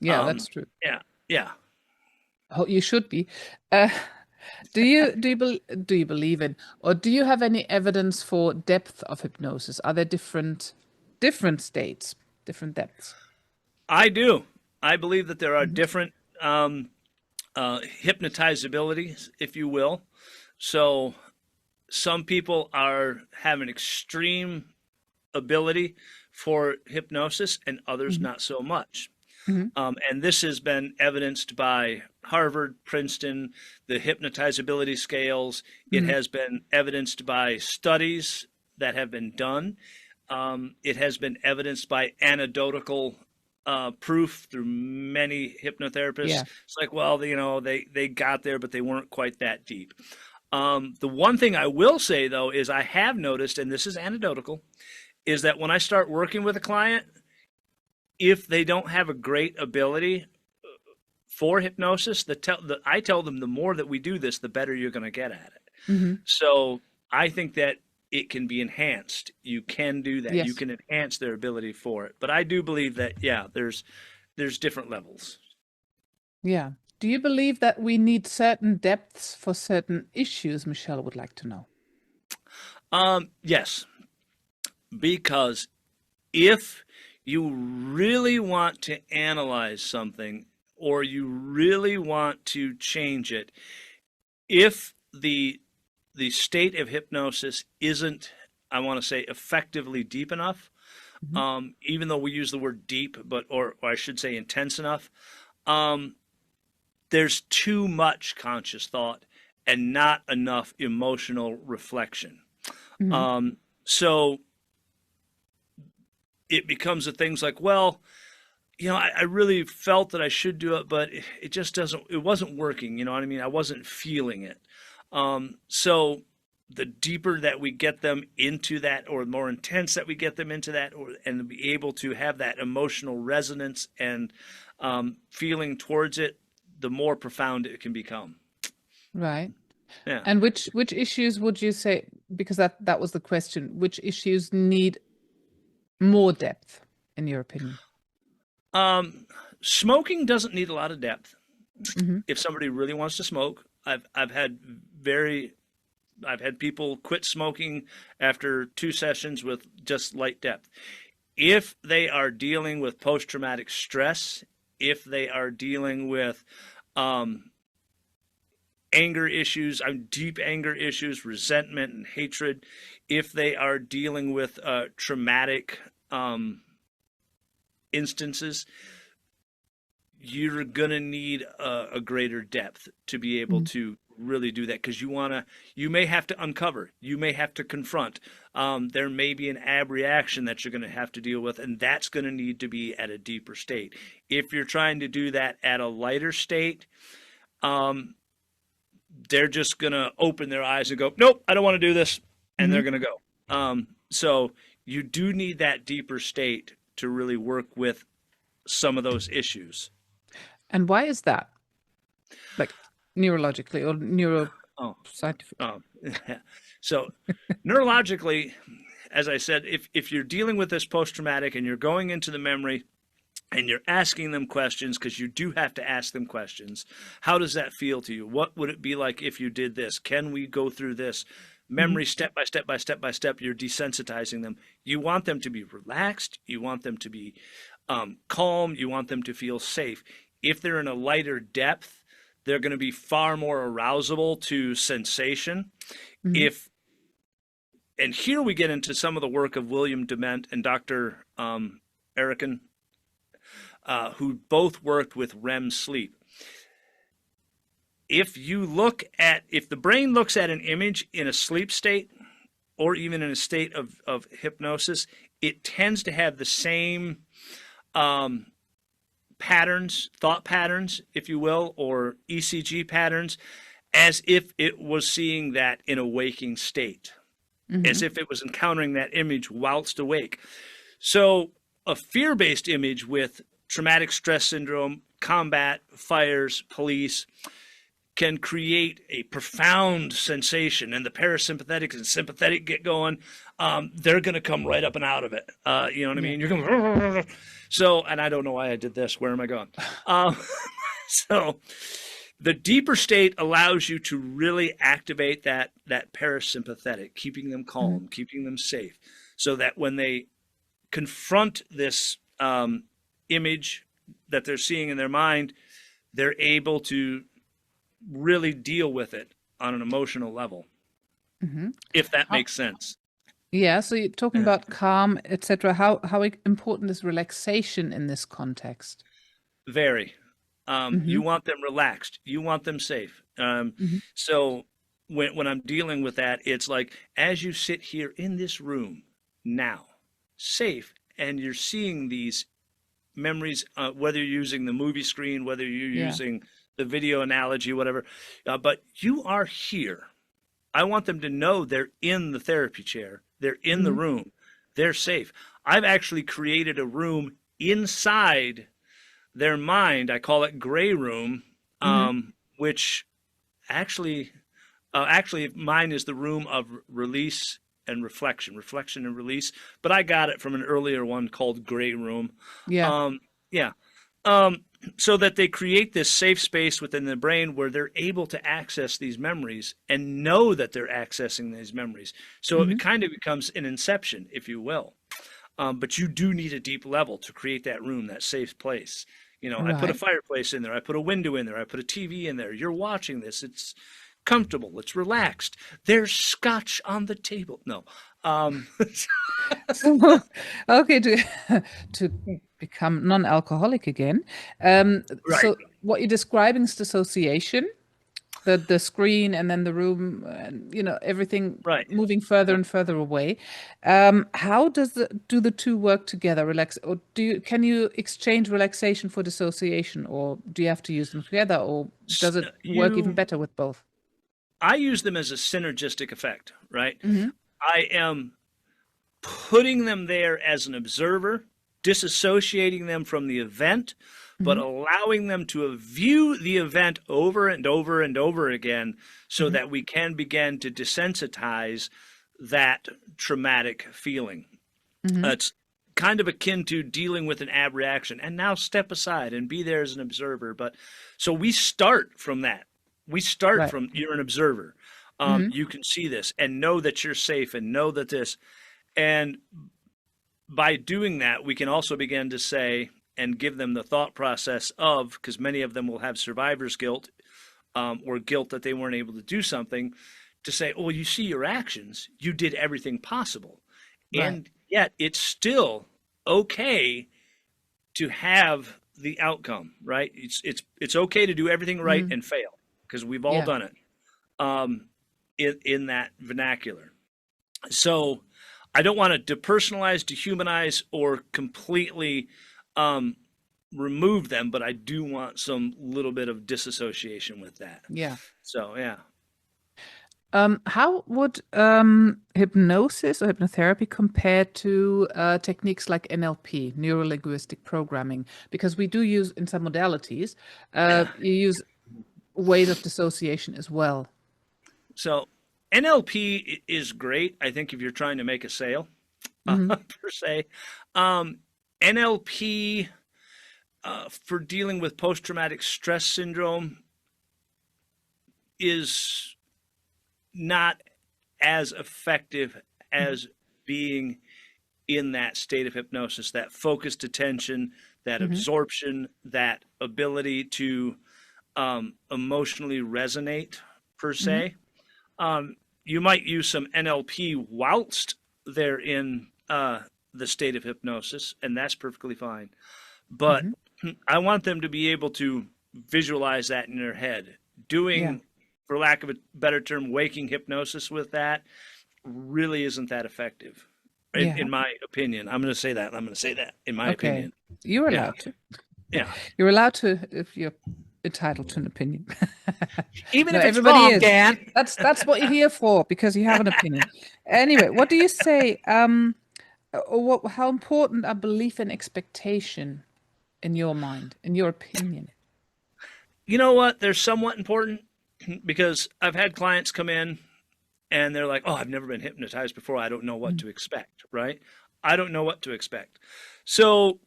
Yeah, um, that's true. yeah, yeah. Oh, you should be. Uh, do you believe in, or do you have any evidence for depth of hypnosis? Are there different states, different depths? I do. I believe that there are Hmm. different hypnotizabilities, if you will. So some people have an extreme ability for hypnosis and others Hmm. not so much. Hmm. And this has been evidenced by Harvard, Princeton, the hypnotizability scales. It Hmm. has been evidenced by studies that have been done. It has been evidenced by anecdotal proof through many hypnotherapists. Yeah. It's like, well, they got there, but they weren't quite that deep. The one thing I will say though is I have noticed, and this is anecdotal, is that when I start working with a client, if they don't have a great ability for hypnosis, I tell them the more that we do this, the better you're going to get at it. Hmm. So I think that it can be enhanced. You can do that. You Yes. can enhance their ability for it. But I do believe that, yeah, there's different levels. Yeah. Do you believe that we need certain depths for certain issues? Michelle would like to know. Yes, because if you really want to analyze something or you really want to change it, if the state of hypnosis isn't, I want to say, effectively deep enough, Hmm. even though we use the word deep, but or I should say intense enough, um, there's too much conscious thought and not enough emotional reflection. Hmm. So it becomes a things like, well, I really felt that I should do it, but it just doesn't, it wasn't working. You know what I mean? I wasn't feeling it. So the deeper that we get them into that, or the more intense that we get them into that, and be able to have that emotional resonance and feeling towards it, the more profound it can become. Right. Yeah. And which issues would you say, because that was the question, which issues need more depth, in your opinion? Um, Smoking doesn't need a lot of depth. Hmm. If somebody really wants to smoke, very I've had people quit smoking after 2 sessions with just light depth. If they are dealing with post-traumatic stress, if they are dealing with um, anger issues, deep anger issues, resentment and hatred, if they are dealing with traumatic instances, you're gonna need a greater depth to be able Hmm. to really do that, because you may have to uncover, you may have to confront, there may be an ab reaction that you're going to have to deal with, and that's going to need to be at a deeper state. If you're trying to do that at a lighter state, um, they're just going to open their eyes and go, nope, I don't want to do this, and they're Hmm. going to go. So you do need that deeper state to really work with some of those issues. And why is that? Like neurologically or Oh, neuroscientific? oh. So neurologically, as I said, if you're dealing with this post-traumatic and you're going into the memory and you're asking them questions, because you do have to ask them questions, how does that feel to you? What would it be like if you did this? Can we go through this? Hmm. Memory, step by step by step by step, you're desensitizing them. You want them to be relaxed. You want them to be calm. You want them to feel safe. If they're in a lighter depth, they're going to be far more arousable to sensation. Hmm. If And here we get into some of the work of William Dement and Dr. Erican, who both worked with REM sleep. If the brain looks at an image in a sleep state, or even in a state of hypnosis, it tends to have the same um, patterns, thought patterns, if you will, or ECG patterns, as if it was seeing that in a waking state, as Hmm. if it was encountering that image whilst awake. So a fear-based image with traumatic stress syndrome, combat, fires, police, can create a profound sensation, and the parasympathetic and sympathetic get going. They're going to come right up and out of it. You know what I Yeah. mean? You're going, so, and I don't know why I did this. Where am I going? Um, so the deeper state allows you to really activate that parasympathetic, keeping them Hmm. calm, keeping them safe, so that when they confront this image that they're seeing in their mind, they're able to really deal with it on an emotional level, Hmm. if that How, makes sense. yeah, so you're talking Yeah. about calm, etc. How important is relaxation in this context? Very. Hmm. You want them relaxed. You want them safe. Hmm. So when I'm dealing with that, it's like, as you sit here in this room now, safe, and you're seeing these memories, whether you're using the movie screen, whether you're Yeah. using the video analogy, whatever, but you are here. I want them to know they're in the therapy chair, they're in the Hmm. room, they're safe. I've actually created a room inside their mind. I call it gray room, Hmm. which actually, actually, mine is the room of release and reflection and release. But I got it from an earlier one called gray room. Yeah. Yeah. So that they create this safe space within the brain where they're able to access these memories and know that they're accessing these memories. So Hmm. it kind of becomes an inception, if you will. But you do need a deep level to create that room, that safe place. You know, I put a Right. fireplace in there, I put a window in there, I put a TV in there. You're watching this. It's comfortable. It's relaxed. There's scotch on the table. No. Um, So, okay, to to become non-alcoholic again. right, So what you're describing is dissociation, the screen and then the room, and everything right. moving further and further away. How do the two work together? Relax, or can you exchange relaxation for dissociation, or do you have to use them together, or does it work even You, better with both? I use them as a synergistic effect, right? Hmm. I am putting them there as an observer, disassociating them from the event, but Hmm. allowing them to view the event over and over and over again so Hmm. that we can begin to desensitize that traumatic feeling. Hmm. It's kind of akin to dealing with an abreaction and now step aside and be there as an observer. But so we start from that. We start Right. from you're an observer. Hmm. You can see this and know that you're safe and know that this. And by doing that, we can also begin to say and give them the thought process of, because many of them will have survivor's guilt or guilt that they weren't able to do something, to say, oh, you see your actions, you did everything possible. Right. And yet it's still okay to have the outcome, right? It's okay to do everything right Mm. and fail because we've all Yeah. done it um, in that vernacular. So I don't want to depersonalize, dehumanize, or completely um, remove them, but I do want some little bit of disassociation with that. Yeah. So yeah. How would hypnosis or hypnotherapy compare to techniques like NLP, neuro-linguistic programming? Because we do use in some modalities, Yeah. you use ways of dissociation as well. So NLP is great, I think, if you're trying to make a sale, Hmm. per se. Um, NLP for dealing with post-traumatic stress syndrome is not as effective Hmm. as being in that state of hypnosis, that focused attention, that Hmm. absorption, that ability to emotionally resonate, per Hmm. se. You might use some NLP whilst they're in the state of hypnosis, and that's perfectly fine. But Hmm. I want them to be able to visualize that in their head. Yeah. Doing, for lack of a better term, waking hypnosis with that really isn't that effective, Yeah. in my opinion. I'm going to say that. I'm going to say that, in my Okay. opinion. You're Yeah. allowed to. Yeah. You're allowed to if you're entitled to an opinion. Even No, if it's everybody wrong, is. Dan. That's what you're here for, because you have an opinion. Anyway, what do you say? How important are belief and expectation in your mind, in your opinion? You know what? They're somewhat important because I've had clients come in and they're like, oh, I've never been hypnotized before. I don't know what Mm. to expect, right? I don't know what to expect. So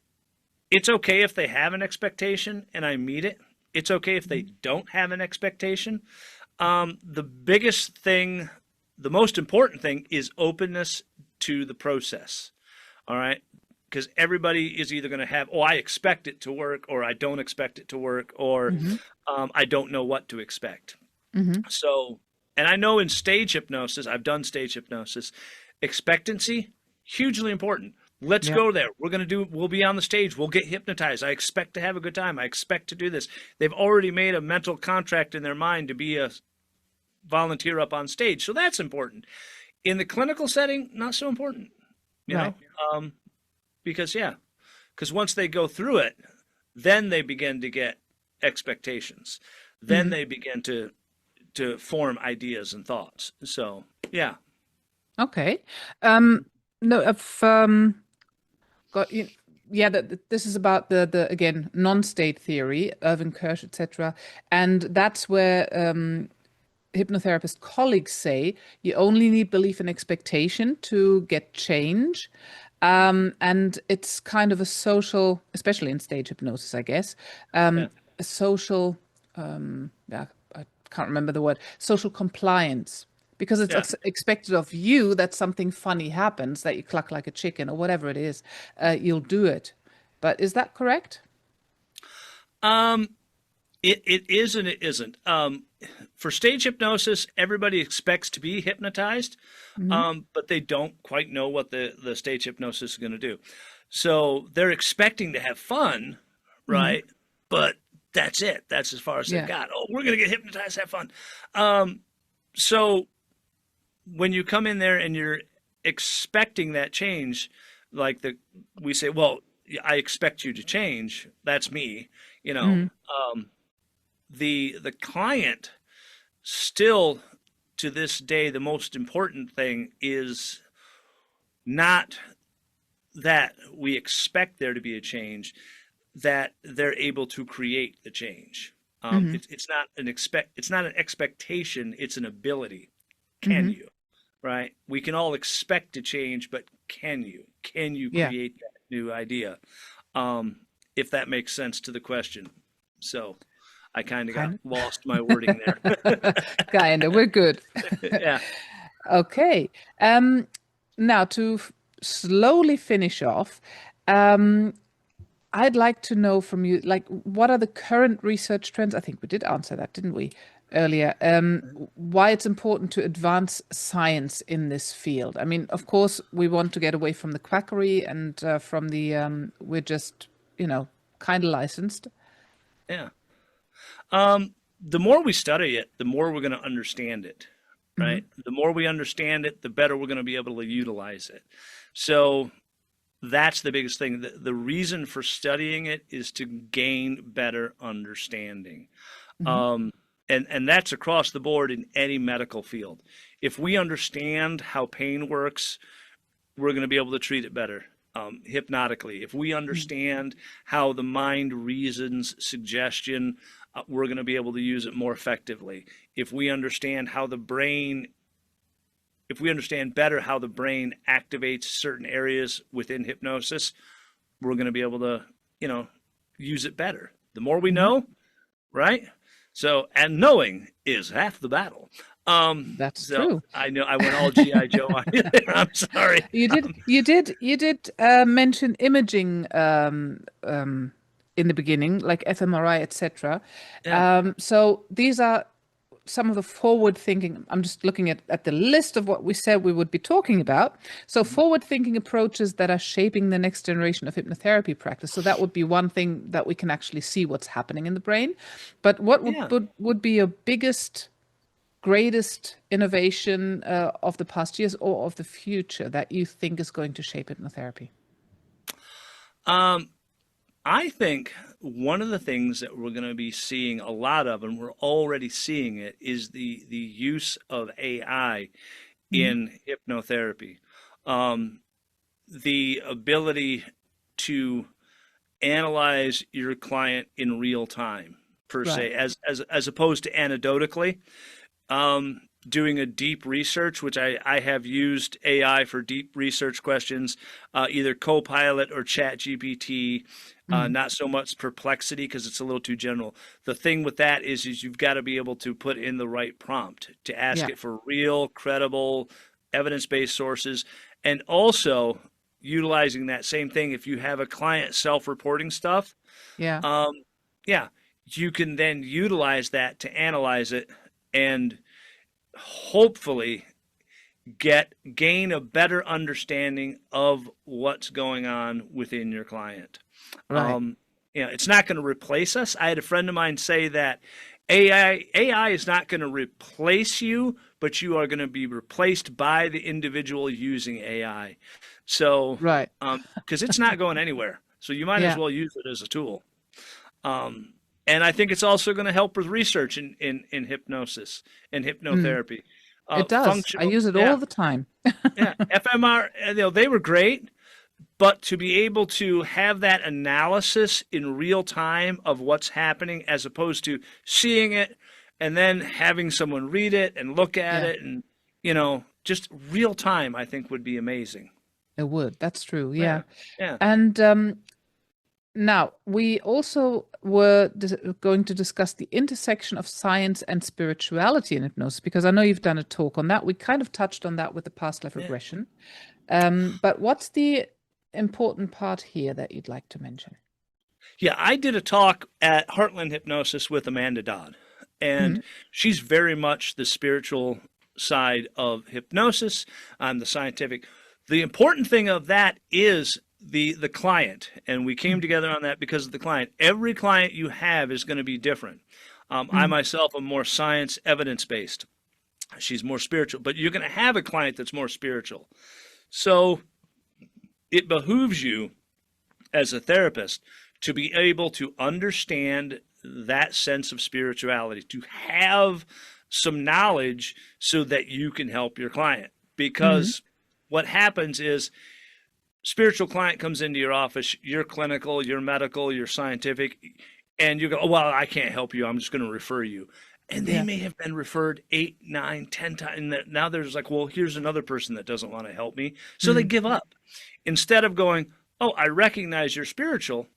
it's okay if they have an expectation and I meet it. It's okay if they Mhm. don't have an expectation. The biggest thing, the most important thing is openness to the process. All right. Because everybody is either going to have, oh, I expect it to work, or I don't expect it to work, or Mhm. I don't know what to expect. Mhm. So, and I know in stage hypnosis, I've done stage hypnosis, expectancy, hugely important. Let's Yeah. go there. We'll be on the stage. We'll get hypnotized. I expect to have a good time. I expect to do this. They've already made a mental contract in their mind to be a volunteer up on stage. So that's important. In the clinical setting, not so important, you Right. know, um, because, yeah, because once they go through it, then they begin to get expectations. Then Mhm. they begin to form ideas and thoughts. So, yeah. Okay. Um, no, I've got you. Yeah, this is about the again non-state theory, Irvin Kirsch, etc. And that's where hypnotherapist colleagues say you only need belief and expectation to get change. And it's kind of a social, especially in stage hypnosis, I guess, Yeah. a social, yeah, I can't remember the word, social compliance. Because it's Yeah. expected of you that something funny happens, that you cluck like a chicken or whatever it is, you'll do it. But is that correct? Um, it is and it isn't. For stage hypnosis, everybody expects to be hypnotized, Hmm. but they don't quite know what the stage hypnosis is going to do. So they're expecting to have fun, Hmm. right? But that's it. That's as far as they've Yeah. got. Oh, we're going to get hypnotized, have fun. So when you come in there and you're expecting that change, like we say, well, I expect you to change. That's me, you know. Hmm. The client still to this day, the most important thing is not that we expect there to be a change, that they're able to create the change. Hmm. It's not an expectation, it's an ability. Can Hmm. you? Right? We can all expect to change, but can you? Can you Yeah. create that new idea? If that makes sense to the question. So I kind of got Kind lost my wording there. of. Kind of. We're good. Yeah. Okay. Um, Now to slowly finish off, um, I'd like to know from you, like, what are the current research trends? I think we did answer that, didn't we, earlier? Why it's important to advance science in this field. I mean, of course, we want to get away from the quackery and from the we're just, kind of licensed. Yeah. The more we study it, the more we're going to understand it, Hmm. right? The more we understand it, the better we're going to be able to utilize it. So that's the biggest thing. The reason for studying it is to gain better understanding. Hmm. Um, and that's across the board in any medical field. If we understand how pain works, we're going to be able to treat it better hypnotically. If we understand how the mind reasons suggestion, we're going to be able to use it more effectively. If we understand how the brain, if we understand better how the brain activates certain areas within hypnosis, we're going to be able to, you know, use it better. The more we Hmm. know, right? So, and knowing is half the battle. That's So true. I know I went all GI Joe on you there. I'm sorry. You did mention imaging in the beginning, like fMRI, etc. Yeah. So these are some of the forward thinking. I'm just looking at the list of what we said we would be talking about. So forward thinking approaches that are shaping the next generation of hypnotherapy practice. So that would be one thing that we can actually see what's happening in the brain. But what would Yeah. would be your biggest greatest innovation of the past years or of the future that you think is going to shape hypnotherapy? Um, I think one of the things that we're going to be seeing a lot of, and we're already seeing it, is the use of AI Hmm. in hypnotherapy. Um, the ability to analyze your client in real time, per Right. se, as opposed to anecdotally. Doing a deep research, which I have used AI for deep research questions, either Copilot or ChatGPT. Hmm. Not so much Perplexity because it's a little too general. The thing with that is you've got to be able to put in the right prompt to ask Yeah. it for real, credible, evidence-based sources, and also utilizing that same thing if you have a client self-reporting stuff. Yeah. Um, yeah, you can then utilize that to analyze it and hopefully gain a better understanding of what's going on within your client. Right. Um, it's not going to replace us. I had a friend of mine say that AI is not going to replace you, but you are going to be replaced by the individual using AI. So, Right. because it's not going anywhere, so you might as Yeah. well use it as a tool. And I think it's also going to help with research in hypnosis and Mm. hypnotherapy. It does. I Functional, use it yeah, all the time. yeah. FMR, they were great, but to be able to have that analysis in real time of what's happening as opposed to seeing it and then having someone read it and look at Yeah. it and, just real time, I think would be amazing. It would. That's true. Yeah, Yeah. yeah, And now we also were going to discuss the intersection of science and spirituality in hypnosis, because I know you've done a talk on that. We kind of touched on that with the past life yeah. regression. But what's the important part here that you'd like to mention? Yeah, I did a talk at Heartland Hypnosis with Amanda Dodd, and Mhm. she's very much the spiritual side of hypnosis. I'm the scientific. The important thing of that is the client, and we came together on that because of the client. Every client you have is going to be different. I Mhm. myself am more science evidence based. She's more spiritual, but you're going to have a client that's more spiritual. So it behooves you as a therapist to be able to understand that sense of spirituality, to have some knowledge so that you can help your client. Mhm. Because what happens is spiritual client comes into your office, you're clinical, you're medical, you're scientific, and you go, oh, well, I can't help you. I'm just going to refer you. And they Yeah. may have been referred 8, 9, 10 times. And now there's like, well, here's another person that doesn't want to help me. So they Mhm. give up. Instead of going, oh, I recognize you're spiritual.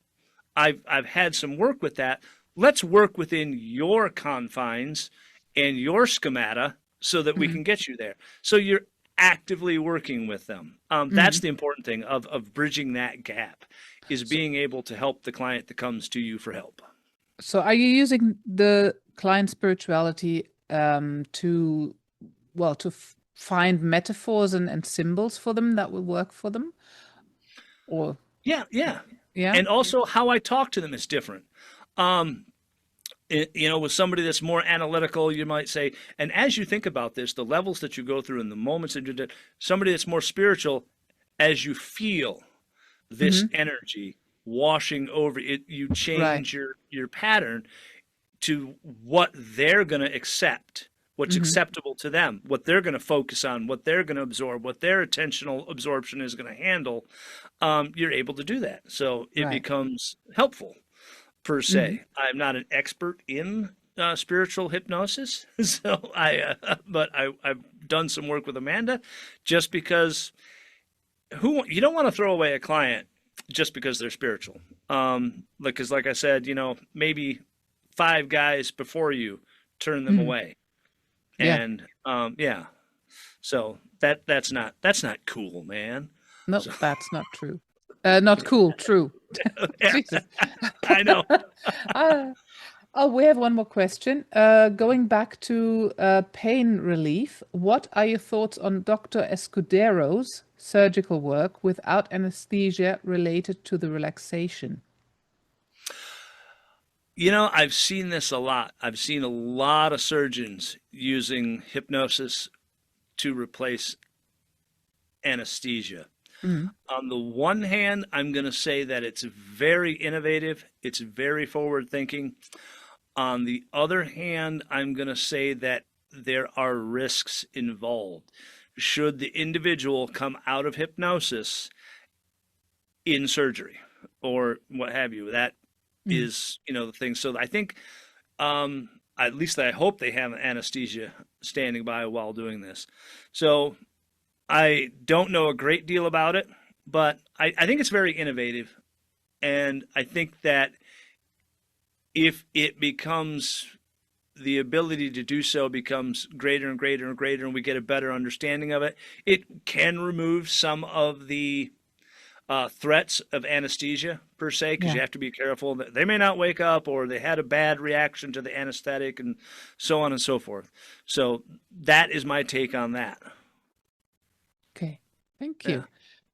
I've had some work with that. Let's work within your confines and your schemata so that we Mhm. can get you there. So you're actively working with them. That's Mhm. the important thing of bridging that gap is So, being able to help the client that comes to you for help. so are you using the client spirituality to, well, to find metaphors and symbols for them that will work for them? Or, Yeah, yeah. yeah? And also how I talk to them is different. Um, with somebody that's more analytical, you might say, and as you think about this, the levels that you go through and the moments that you did, somebody that's more spiritual, as you feel this Hmm. energy washing over it, you Right. change your pattern to what they're going to accept, what's Hmm. acceptable to them, what they're going to focus on, what they're going to absorb, what their attentional absorption is going to handle. You're able to do that. So it Right. becomes helpful per Hmm. se. I'm not an expert in spiritual hypnosis, but I've done some work with Amanda, just because you don't want to throw away a client just because they're spiritual. Because like I said, maybe 5 guys before you turn them Hmm. away, Yeah. and yeah, so that's not cool, man. No, So that's not true. Not cool. True. yeah, Jesus. I know. Ah, oh, we have one more question. Going back to pain relief, what are your thoughts on Dr. Escudero's surgical work without anesthesia related to the relaxation? I've seen this a lot. I've seen a lot of surgeons using hypnosis to replace anesthesia. Mm. On the one hand, I'm going to say that it's very innovative, it's very forward thinking. On the other hand, I'm going to say that there are risks involved. Should the individual come out of hypnosis in surgery or what have you, that Mm. is, the thing. So I think, at least I hope they have anesthesia standing by while doing this. So I don't know a great deal about it, but I think it's very innovative. And I think that if it becomes the ability to do so becomes greater and greater and greater, and we get a better understanding of it, it can remove some of the threats of anesthesia per se, because Yeah. you have to be careful that they may not wake up or they had a bad reaction to the anesthetic and so on and so forth. So that is my take on that. Okay. Thank Yeah.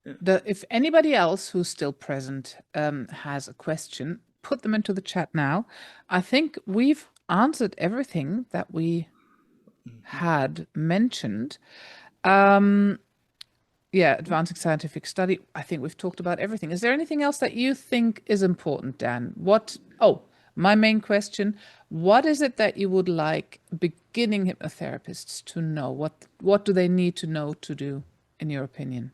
you. Yeah. If anybody else who's still present has a question, put them into the chat now. I think we've answered everything that we had mentioned. Um, yeah, advancing scientific study. I think we've talked about everything. Is there anything else that you think is important, Dan? My main question, what is it that you would like beginning hypnotherapists to know? What do they need to know to do, in your opinion?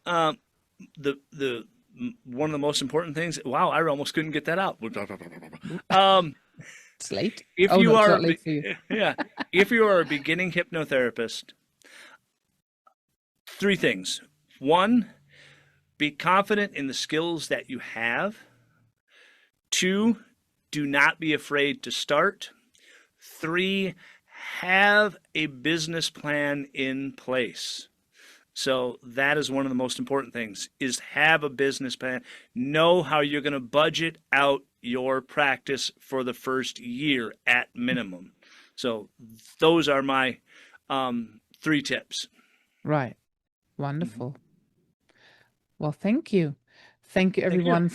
Um, the one of the most important things. Wow, I almost couldn't get that out. Um, It's late. if Oh no, you it's are, not late for you. yeah, if you are a beginning hypnotherapist, 3 things. One, be confident in the skills that you have. 2, do not be afraid to start. 3, have a business plan in place. So that is one of the most important things, is have a business plan. Know how you're going to budget out your practice for the first year at minimum. So those are my 3 tips. Right. Wonderful. Well, thank you. Thank you Thank you. everyone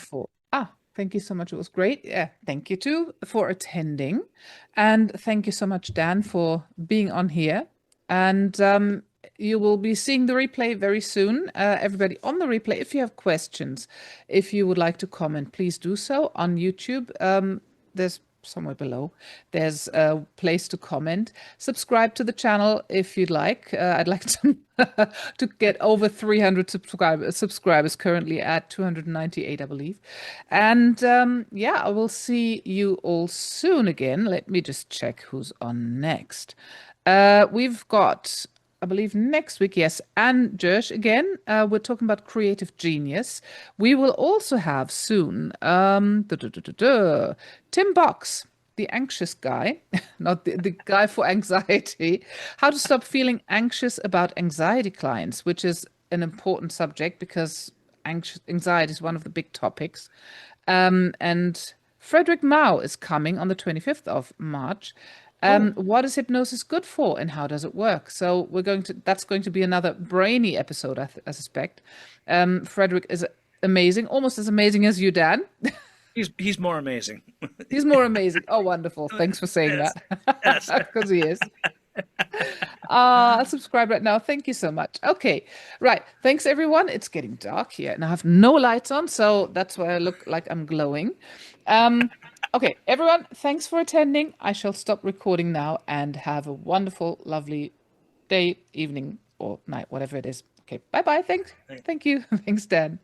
thank you so much. It was great. Yeah, thank you too for attending. And thank you so much, Dan, for being on here. And you will be seeing the replay very soon. Everybody on the replay, if you have questions, if you would like to comment, please do so on YouTube. There's somewhere below. There's a place to comment. Subscribe to the channel if you'd like. I'd like to to get over 300 subscribers, currently at 298, I believe. And yeah, I will see you all soon again. Let me just check who's on next. We've got, I believe, next week, yes, and Josh again. We're talking about creative genius. We will also have soon Tim Box, the anxious guy, not the guy for anxiety, how to stop feeling anxious about anxiety clients, which is an important subject because anxiety is one of the big topics. And Frederick Mao is coming on the 25th of March. What is hypnosis good for and how does it work? So that's going to be another brainy episode, I suspect. Frederick is amazing, almost as amazing as you, Dan. He's more amazing. He's more amazing. Oh, wonderful. Thanks for saying Yes. that. Yes. Because he is. I'll subscribe right now. Thank you so much. Okay, right. Thanks, everyone. It's getting dark here and I have no lights on, so that's why I look like I'm glowing. Okay, everyone, thanks for attending. I shall stop recording now and have a wonderful, lovely day, evening, or night, whatever it is. Okay, bye-bye. Thank you. Thanks, Dan.